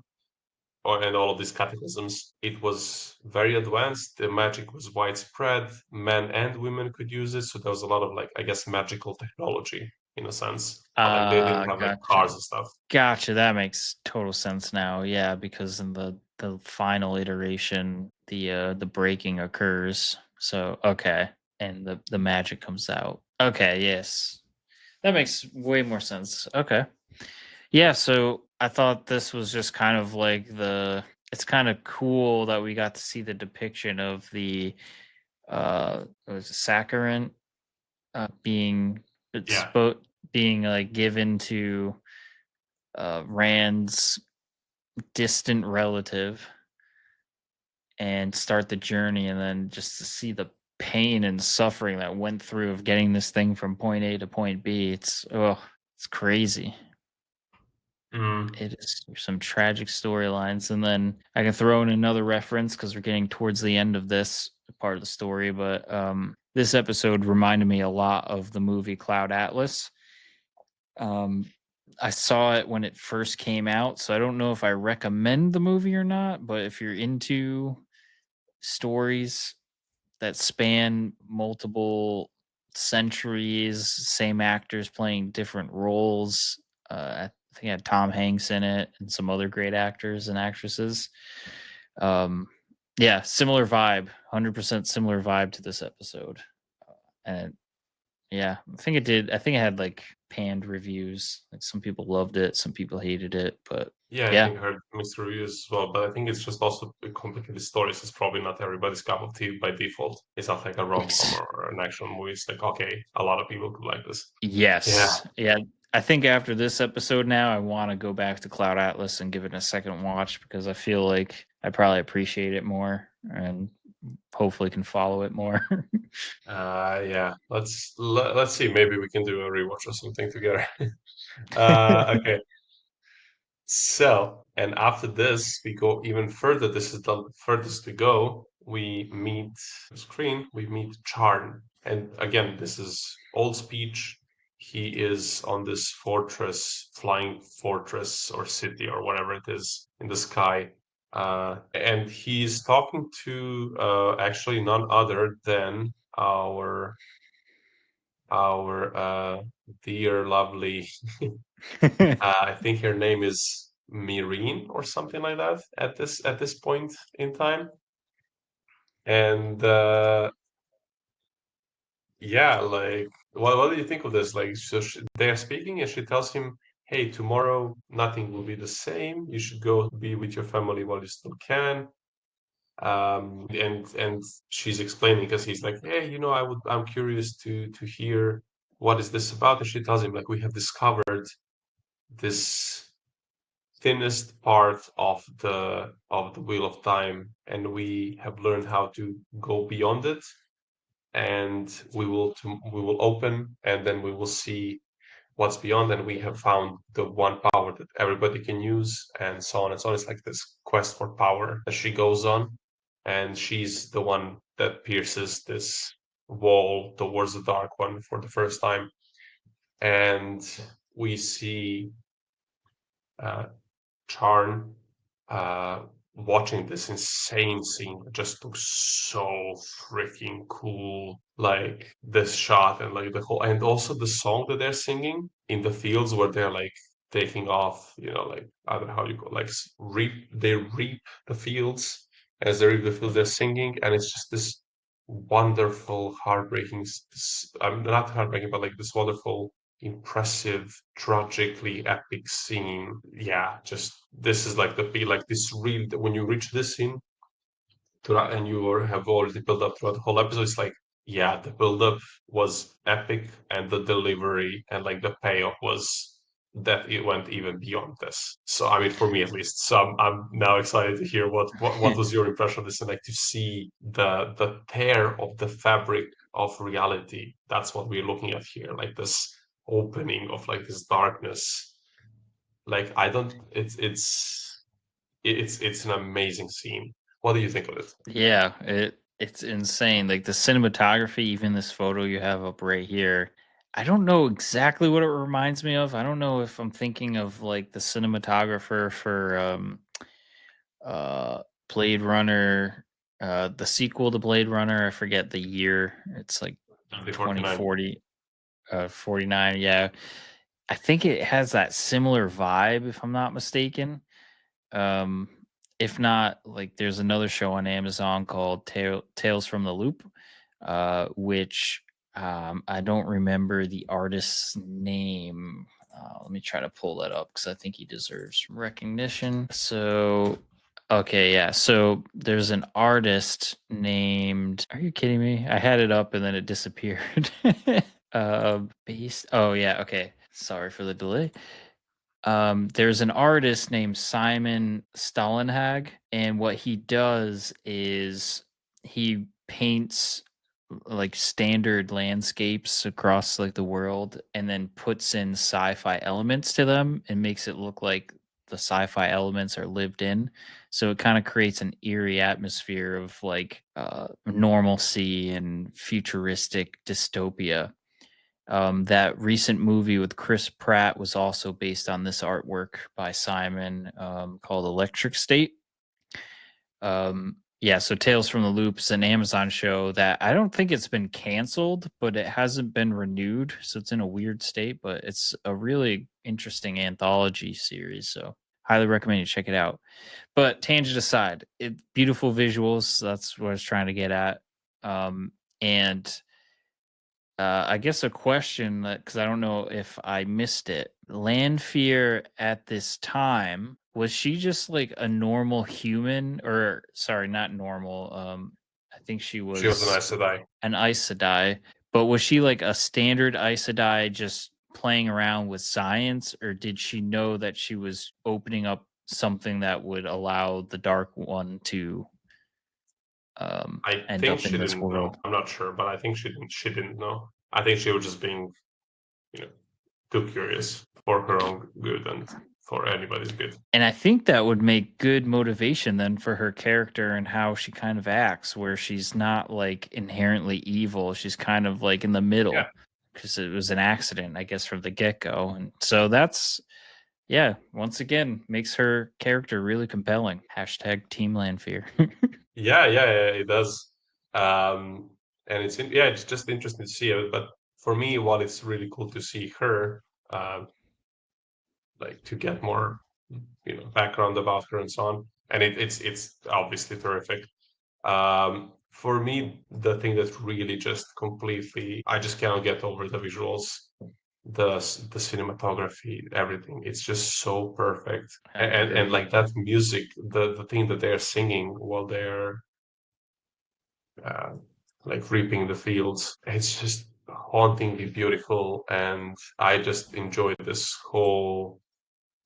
and all of these cataclysms. It was very advanced. The magic was widespread. Men and women could use it. So there was a lot of like, I guess, magical technology in a sense. But like they didn't have like Gotcha. cars and stuff. Gotcha, that makes total sense now. Yeah, because in the final iteration, the breaking occurs. So okay, and the magic comes out. Okay, yes. That makes way more sense. Okay. Yeah, so I thought this was just kind of like it's kind of cool that we got to see the depiction of the it was Saccharin being Yeah. being like given to Rand's distant relative and start the journey, and then just to see the pain and suffering that went through of getting this thing from point A to point B. It's crazy. Mm. It is some tragic storylines, and then I can throw in another reference because we're getting towards the end of this part of the story. But this episode reminded me a lot of the movie Cloud Atlas. Um, I saw it when it first came out, so I don't know if I recommend the movie or not. But if you're into stories that span multiple centuries, same actors playing different roles. I think it had Tom Hanks in it and some other great actors and actresses. Um, yeah, similar vibe, 100% similar vibe to this episode. And yeah, I think it did. I think it had like panned reviews. Like some people loved it, some people hated it, but Yeah, I yeah. think I heard mixed reviews as well, but I think it's just also a complicated stories. It's probably not everybody's cup of tea by default. It's not like a rom-com or an action movie. It's like, okay, a lot of people could like this. Yeah. Yes. Yeah. I think after this episode now, I want to go back to Cloud Atlas and give it a second watch because I feel like I probably appreciate it more and hopefully can follow it more. Yeah. Let's see. Maybe we can do a rewatch or something together. Okay. So, and after this, we go even further. This is the furthest we go. We meet screen. We meet Charn, and again, this is old speech. He is on this fortress, flying fortress or city or whatever it is in the sky, and he's talking to actually none other than our dear lovely I think her name is Mireen or something like that at this point in time. And yeah, like what do you think of this? Like, so they're speaking, and she tells him, "Hey, tomorrow nothing will be the same. You should go be with your family while you still can." And she's explaining because he's like, "Hey, I'm curious to hear what is this about." And she tells him like, "We have discovered this thinnest part of the wheel of time, and we have learned how to go beyond it, and we will open, and then we will see what's beyond, and we have found the one power that everybody can use, and so on and so on." It's like this quest for power that she goes on, and she's the one that pierces this wall towards the dark one for the first time. and we see Charn watching this insane scene. It just looks so freaking cool. Like this shot and like the whole, and also the song that they're singing in the fields where they're like taking off, like I don't know how you call, like they reap the fields. As they reap the fields, they're singing, and it's just this wonderful, heartbreaking. I'm not heartbreaking, but like this wonderful, impressive, tragically epic scene. Yeah, just this is like the be like this real when you reach this scene throughout and have already built up throughout the whole episode, it's like, yeah, the build up was epic and the delivery and like the payoff was that it went even beyond this. So I mean, for me at least. So I'm now excited to hear what was your impression of this, and like to see the tear of the fabric of reality. That's what we're looking at here, like this opening of like this darkness. Like I don't it's an amazing scene. What do you think of it? Yeah, it's insane. Like the cinematography, even this photo you have up right here. I don't know exactly what it reminds me of. I don't know if I'm thinking of like the cinematographer for uh Blade Runner, the sequel to Blade Runner. I forget the year. It's like 2049. 2040, 49. Yeah. I think it has that similar vibe, if I'm not mistaken. Um, if not, like there's another show on Amazon called Tales from the Loop, which I don't remember the artist's name. Let me try to pull that up because I think he deserves some recognition. So, okay, yeah. So there's an artist named. Are you kidding me? I had it up and then it disappeared. Based. Oh yeah. Okay. Sorry for the delay. There's an artist named Simon Stalenhag, and what he does is he paints like standard landscapes across like the world and then puts in sci-fi elements to them and makes it look like the sci-fi elements are lived in. So it kind of creates an eerie atmosphere of like normalcy and futuristic dystopia. That recent movie with Chris Pratt was also based on this artwork by Simon, called Electric State. Yeah, so Tales from the Loop's an Amazon show that I don't think it's been canceled, but it hasn't been renewed, so it's in a weird state. But it's a really interesting anthology series, so highly recommend you check it out. But tangent aside, beautiful visuals. That's what I was trying to get at. And I guess a question that, because I don't know if I missed it. Lanfear at this time, was she just like a normal human, or sorry, not normal? I think she She was a was nice Sedai. an Aes Sedai, but was she like a standard Aes Sedai just playing around with science, or did she know that she was opening up something that would allow the Dark One to I end think up she in this didn't know. world? I'm not sure, but I think she didn't know. I think she was just being, you know, too curious for her own good and for anybody's good. And I think that would make good motivation then for her character and how she kind of acts, where she's not like inherently evil. She's kind of like in the Yeah. middle because it was an accident, I guess, from the get go. And so that's, yeah, once again, makes her character really compelling. Hashtag Team Lanfear. Yeah, it does. And it's just interesting to see it. But for me, while it's really cool to see her, like to get more, background about her and so on, and it's obviously terrific. For me, the thing that really just completely, I just cannot get over the visuals, the cinematography, everything. It's just so perfect, I and agree. like that music, the thing that they're singing while they're uh, like reaping the fields, it's just hauntingly beautiful, and I just enjoyed this whole.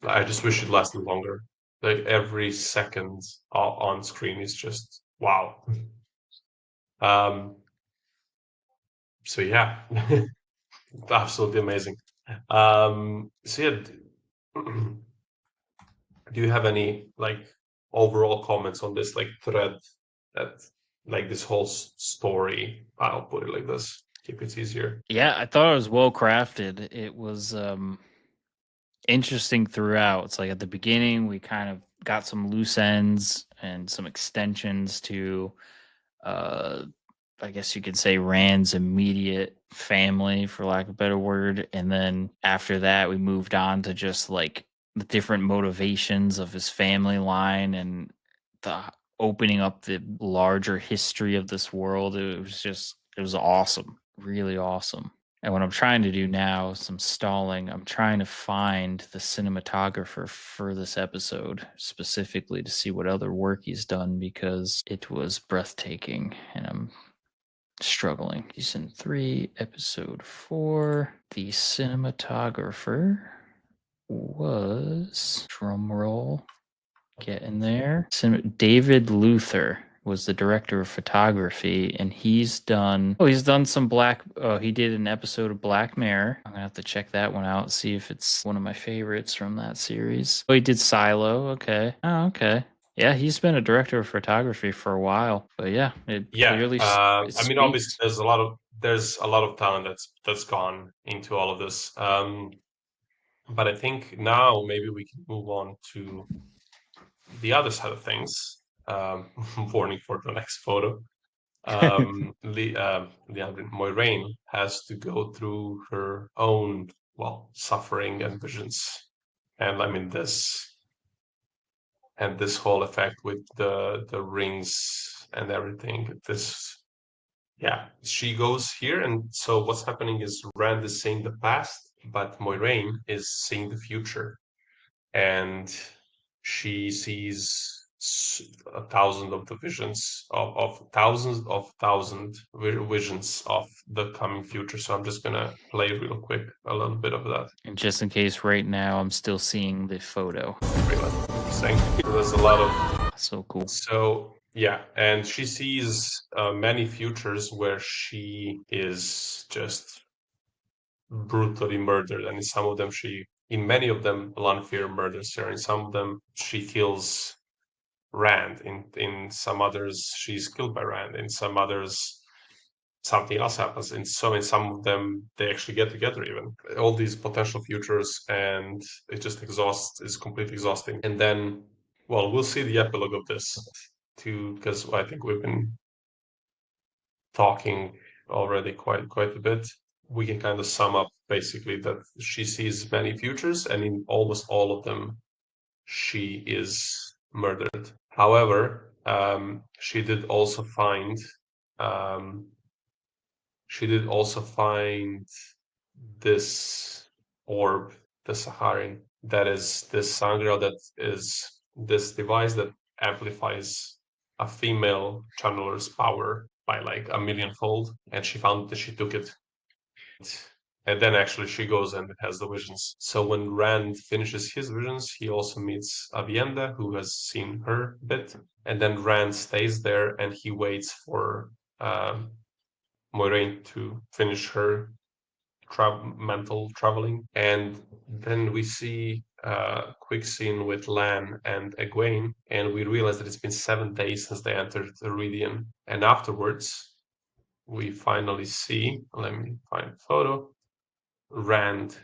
I just wish it lasted longer. Like every second on screen is just wow. Um, so yeah, absolutely amazing. So yeah, do you have any like overall comments on this like thread that like this whole story? I'll put it like this. keep it easier. Yeah, I thought it was well crafted. It was interesting throughout. It's like at the beginning, we kind of got some loose ends and some extensions to, I guess you could say, Rand's immediate family, for lack of a better word. And then after that, we moved on to just like the different motivations of his family line and the opening up the larger history of this world. It was awesome, really awesome. And what I'm trying to do now is I'm stalling. I'm trying to find the cinematographer for this episode specifically to see what other work he's done because it was breathtaking and I'm struggling. Season 3, episode 4. The cinematographer was, drum roll, get in there. David Luther was the director of photography, and he's done some he did an episode of Black Mirror. I'm gonna have to check that one out, see if it's one of my favorites from that series. Oh, he did Silo. Okay. Oh, okay. Yeah, he's been a director of photography for a while, but yeah, it Yeah, clearly I mean, obviously, speaks. there's a lot of talent that's gone into all of this. But I think now maybe we can move on to the other side of things. Warning for the next photo. Leandrin Moiraine has to go through her own, well, suffering and visions, and I mean this whole effect with the rings and everything. This, yeah, she goes here, and so what's happening is Rand is seeing the past, but Moiraine is seeing the future, and she sees a thousand of the visions of thousand visions of the coming future. So I'm just gonna play real quick a little bit of that. And just in case, right now I'm still seeing the photo. Really interesting. There's a lot of So cool. so yeah, and she sees many futures where she is just brutally murdered, and in many of them, Lanfear murders her. In some of them, she kills Rand. In some others, she's killed by Rand. In some others, something else happens. In some of them, they actually get together. Even all these potential futures, and it just exhausts. It's completely exhausting. And then, well, we'll see the epilogue of this too, because I think we've been talking already quite a bit. We can kind of sum up basically that she sees many futures, and in almost all of them, she is murdered. However, um, she did also find this orb, the Saharin, that is this Sangra, that is this device that amplifies a female channeler's power by like a millionfold, and she found that she took it. And then actually she goes and has the visions. So when Rand finishes his visions, he also meets Avienda, who has seen her bit. And then Rand stays there and he waits for Moiraine to finish her mental traveling. And then we see a quick scene with Lan and Egwene, and we realize that it's been 7 days since they entered the Rhuidean. And afterwards, we finally see, let me find a photo, Rand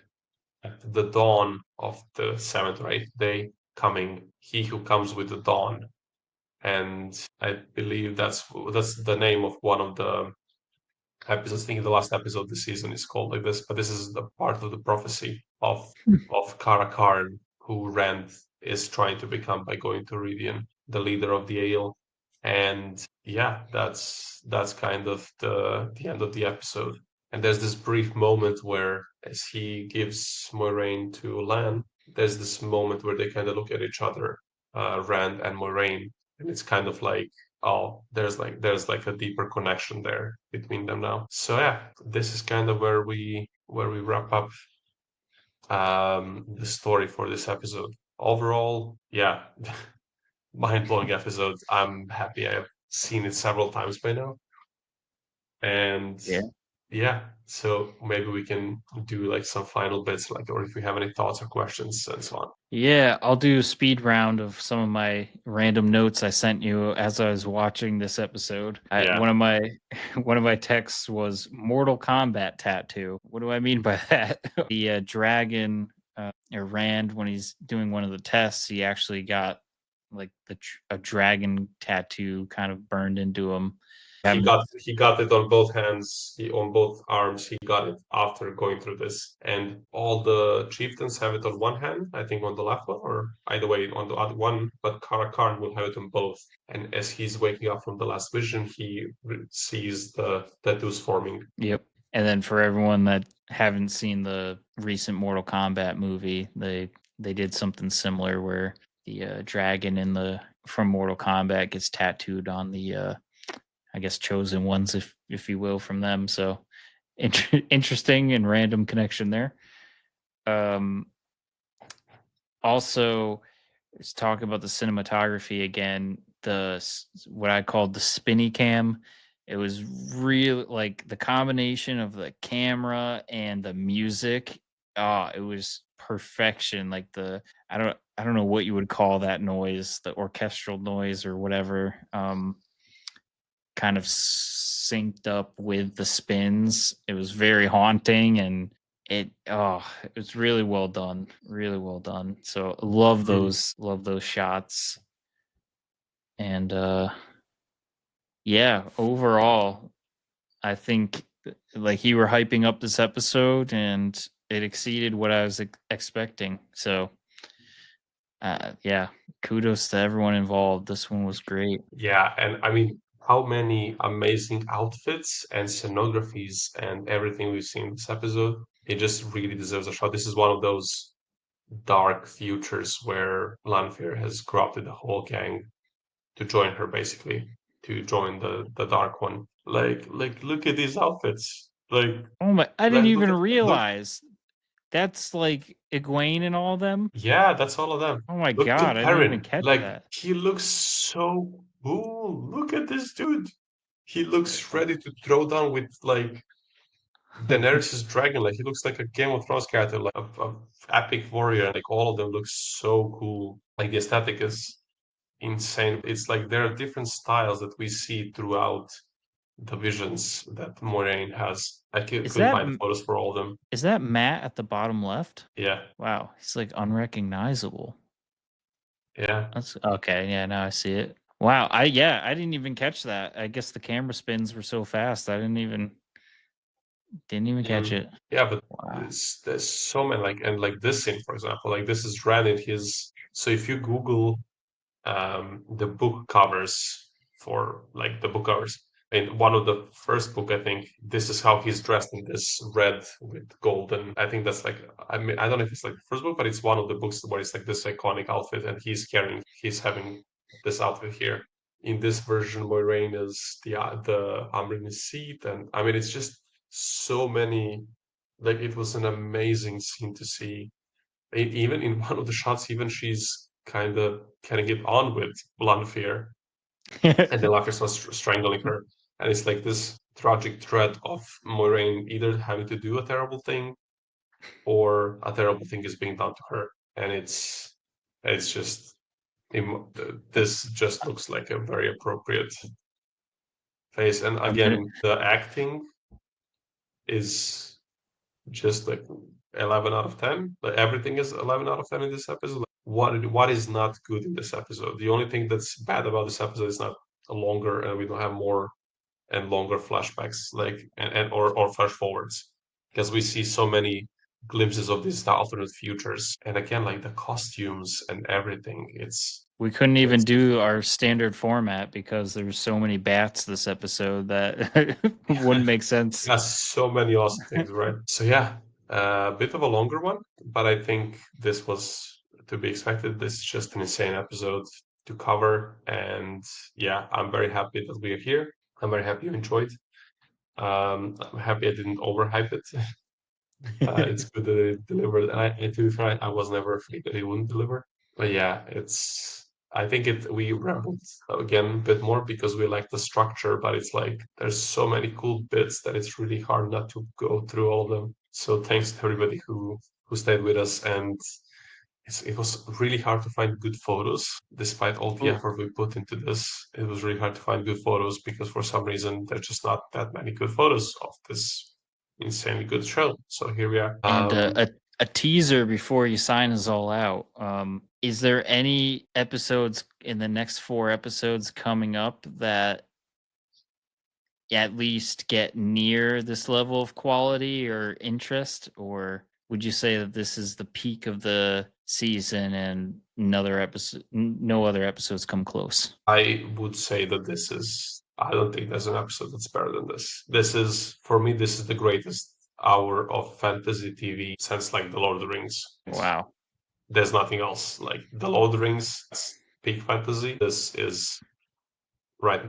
at the dawn of the 7th or 8th day coming, he who comes with the dawn. And I believe that's the name of one of the episodes. I think the last episode of the season is called like this, but this is the part of the prophecy of Kara Karn, who Rand is trying to become by going to Rhuidean, the leader of the Ale. And yeah, that's kind of the end of the episode. And there's this brief moment where, as he gives Moiraine to Lan, there's this moment where they kind of look at each other, Rand and Moiraine, and it's kind of like, oh, there's like a deeper connection there between them now. So yeah, this is kind of where we wrap up the story for this episode. Overall, yeah, mind blowing episode. I'm happy I've seen it several times by now. And Yeah. yeah, so maybe we can do like some final bits, like, or if we have any thoughts or questions and so on. Yeah, I'll do a speed round of some of my random notes I sent you as I was watching this episode. Yeah. One of my one of my texts was Mortal Kombat tattoo. What do I mean by that? The dragon or Rand, when he's doing one of the tests, he actually got like a dragon tattoo kind of burned into him. He got it on both hands, on both arms. He got it after going through this, and all the chieftains have it on one hand. I think on the left one, or either way on the other one. But Karakarn will have it on both. And as he's waking up from the last vision, he sees the tattoos forming. Yep. And then for everyone that haven't seen the recent Mortal Kombat movie, they did something similar where the dragon in the from Mortal Kombat gets tattooed on the I guess chosen ones, if you will, from them. So interesting and random connection there. Also, let's talk about the cinematography again. What I called the spinny cam. It was real, like the combination of the camera and the music. It was perfection. Like I don't know what you would call that noise, the orchestral noise or whatever. Kind of synced up with the spins. It was very haunting, and it was really well done. Really well done. So love those shots. And yeah, overall, I think like you were hyping up this episode and it exceeded what I was expecting. So yeah, kudos to everyone involved. This one was great. Yeah, and I mean, how many amazing outfits and scenographies and everything we've seen in this episode. It just really deserves a shot. This is one of those dark futures where Lanfear has corrupted the whole gang to join her, basically, to join the Dark One. Like look at these outfits. Oh my! I didn't Look even at look. realize that's like Egwene and all them. Yeah, that's all of them. Oh my Look god! at I didn't even Perrin. catch Like that. he looks so cool. Look at this dude. He looks ready to throw down with like Daenerys' dragon. Like he looks like a Game of Thrones character, like a epic warrior. Like all of them look so cool. Like the aesthetic is insane. It's like there are different styles that we see throughout the visions that Moraine has. I Is couldn't that find photos for all of them. is that Matt at the bottom left? Yeah, Wow, he's like unrecognizable. yeah. That's okay. Yeah, now I see it. Wow. I didn't even catch that. I guess the camera spins were so fast. I didn't even catch Mm. it. Yeah, but Wow. there's so many like and like this scene, for example, like this is Reddit. His so if you Google the book covers for like the book covers. In one of the first book, I think this is how he's dressed in this red with golden. I think that's like I mean I don't know if it's like the first book, but it's one of the books where it's like this iconic outfit, and he's having this outfit here. In this version, Moiraine is the armor in his seat, and I mean it's just so many. Like it was an amazing scene to see even in one of the shots, even she's kind of getting it on with Lanfear, and then Lanfear's not strangling her, and it's like this tragic thread of Moiraine either having to do a terrible thing or a terrible thing is being done to her, and it's just this just looks like a very appropriate face, and I'm gonna again, the acting is just like 11 out of 10. Like everything is 11 out of 10 in this episode. Like, what is not good in this episode? The only thing that's bad about this episode is not longer, and we don't have more and longer flashbacks, like or flash forwards, because we see so many glimpses of these alternate futures, and again, like the costumes and everything. We couldn't even It's do our standard format because there's so many bats this episode that wouldn't make sense. yeah, so many awesome things, right? So yeah, a bit of a longer one, but I think this was to be expected. This is just an insane episode to cover, and yeah, I'm very happy that we are here. I'm very happy you enjoyed. I'm happy I didn't overhype it. It's good that it delivered. And to be fair, I was never afraid that it wouldn't deliver. But yeah, it's I think we rambled again a bit more because we like the structure, but it's like there's so many cool bits that it's really hard not to go through all of them. So thanks to everybody who stayed with us, and it was really hard to find good photos despite all the effort we put into this. It was really hard to find good photos because for some reason there's just not that many good photos of this insanely good show. So here we are. And a teaser before you sign us all out. Is there any episodes in the next 4 episodes coming up that at least get near this level of quality or interest, or would you say that this is the peak of the season and no other episodes come close? I would say that I don't think there's an episode that's better than this. For me, this is the greatest hour of fantasy TV since like The Lord of the Rings. Wow. There's nothing else. Like The Lord of the Rings, it's peak fantasy. This is right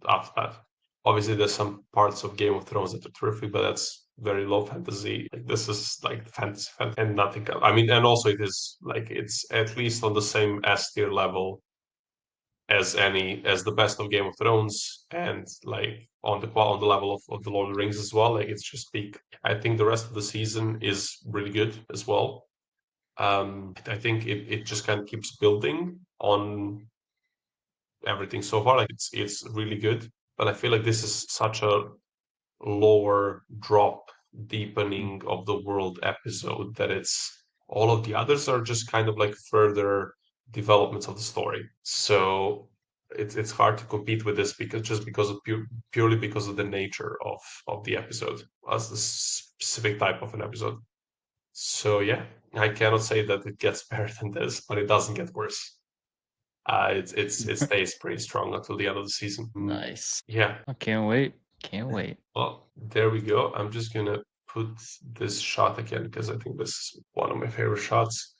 after that. Obviously, there's some parts of Game of Thrones that are terrific, but that's very low fantasy. Like this is like fantasy, and nothing else. I mean, and also it is like it's at least on the same S tier level as the best of Game of Thrones, and like on the level of the Lord of the Rings as well. Like it's just peak. I think the rest of the season is really good as well. I think it just kind of keeps building on everything so far. Like it's really good, but I feel like this is such a lower drop deepening of the world episode that it's all of the others are just kind of like further developments of the story. So it's hard to compete with this because of purely because of the nature of the episode as the specific type of an episode. So yeah, I cannot say that it gets better than this, but it doesn't get worse. It stays pretty strong until the end of the season. Nice. Yeah. I can't wait. Can't wait. Well, there we go. I'm just gonna put this shot again because I think this is one of my favorite shots.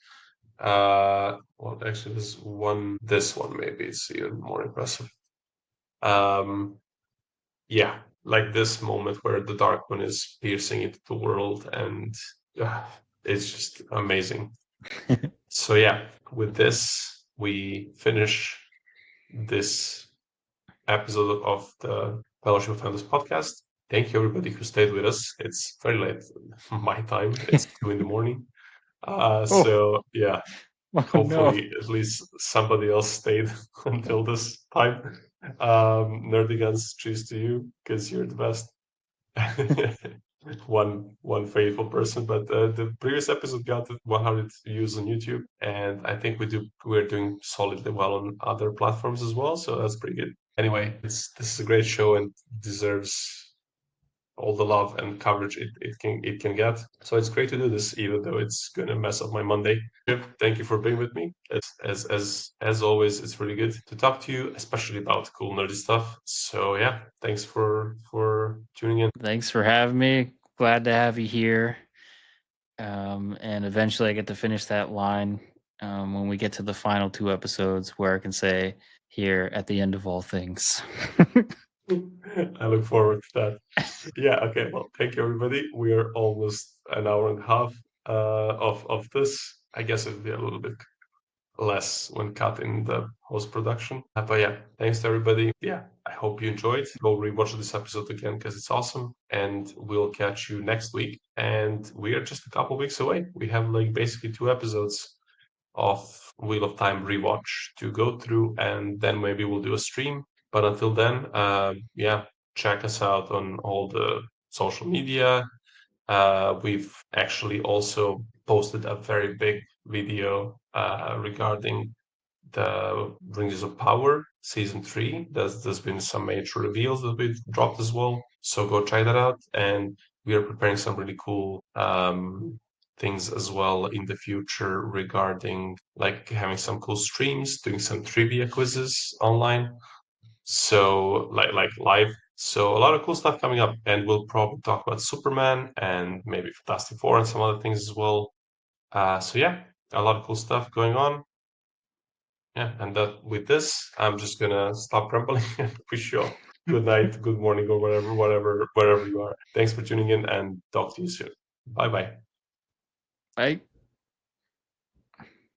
Well, actually, this one maybe it's even more impressive. Yeah, like this moment where the Dark One is piercing into the world, and it's just amazing. So yeah, with this, we finish this episode of the Fellowship of Founders podcast. Thank you, everybody who stayed with us. It's very late, my time. It's 2 in the morning. So yeah, Oh, hopefully at least somebody else stayed until this time. Nerdigans, cheers to you because you're the best. one faithful person, but the previous episode got 100 views on YouTube, and I think we're doing solidly well on other platforms as well, so that's pretty good. Anyway, this is a great show and deserves all the love and coverage it can get. So it's great to do this, even though it's gonna mess up my Monday. Thank you for being with me. As always, it's really good to talk to you, especially about cool nerdy stuff. So yeah, thanks for tuning in. Thanks for having me. Glad to have you here. And eventually I get to finish that line when we get to the final 2 episodes where I can say, here at the end of all things. I look forward to that. Yeah, okay. Well, thank you, everybody. We are almost an hour and a half of this. I guess it'll be a little bit less when cut in the post production. But yeah, thanks to everybody. Yeah, I hope you enjoyed. Go rewatch this episode again because it's awesome. And we'll catch you next week. And we are just a couple weeks away. We have like basically 2 episodes of Wheel of Time rewatch to go through, and then maybe we'll do a stream. But until then, yeah, check us out on all the social media. We've actually also posted a very big video regarding the Rings of Power season 3. There's been some major reveals that we've dropped as well. So go check that out. And we are preparing some really cool things as well in the future regarding like having some cool streams, doing some trivia quizzes online. So like live. So a lot of cool stuff coming up, and we'll probably talk about Superman and maybe Fantastic Four and some other things as well. So yeah, a lot of cool stuff going on. Yeah, and that with this, I'm just gonna stop rambling and wish you all good night, good morning, or wherever you are. Thanks for tuning in, and talk to you soon. Bye bye. Bye.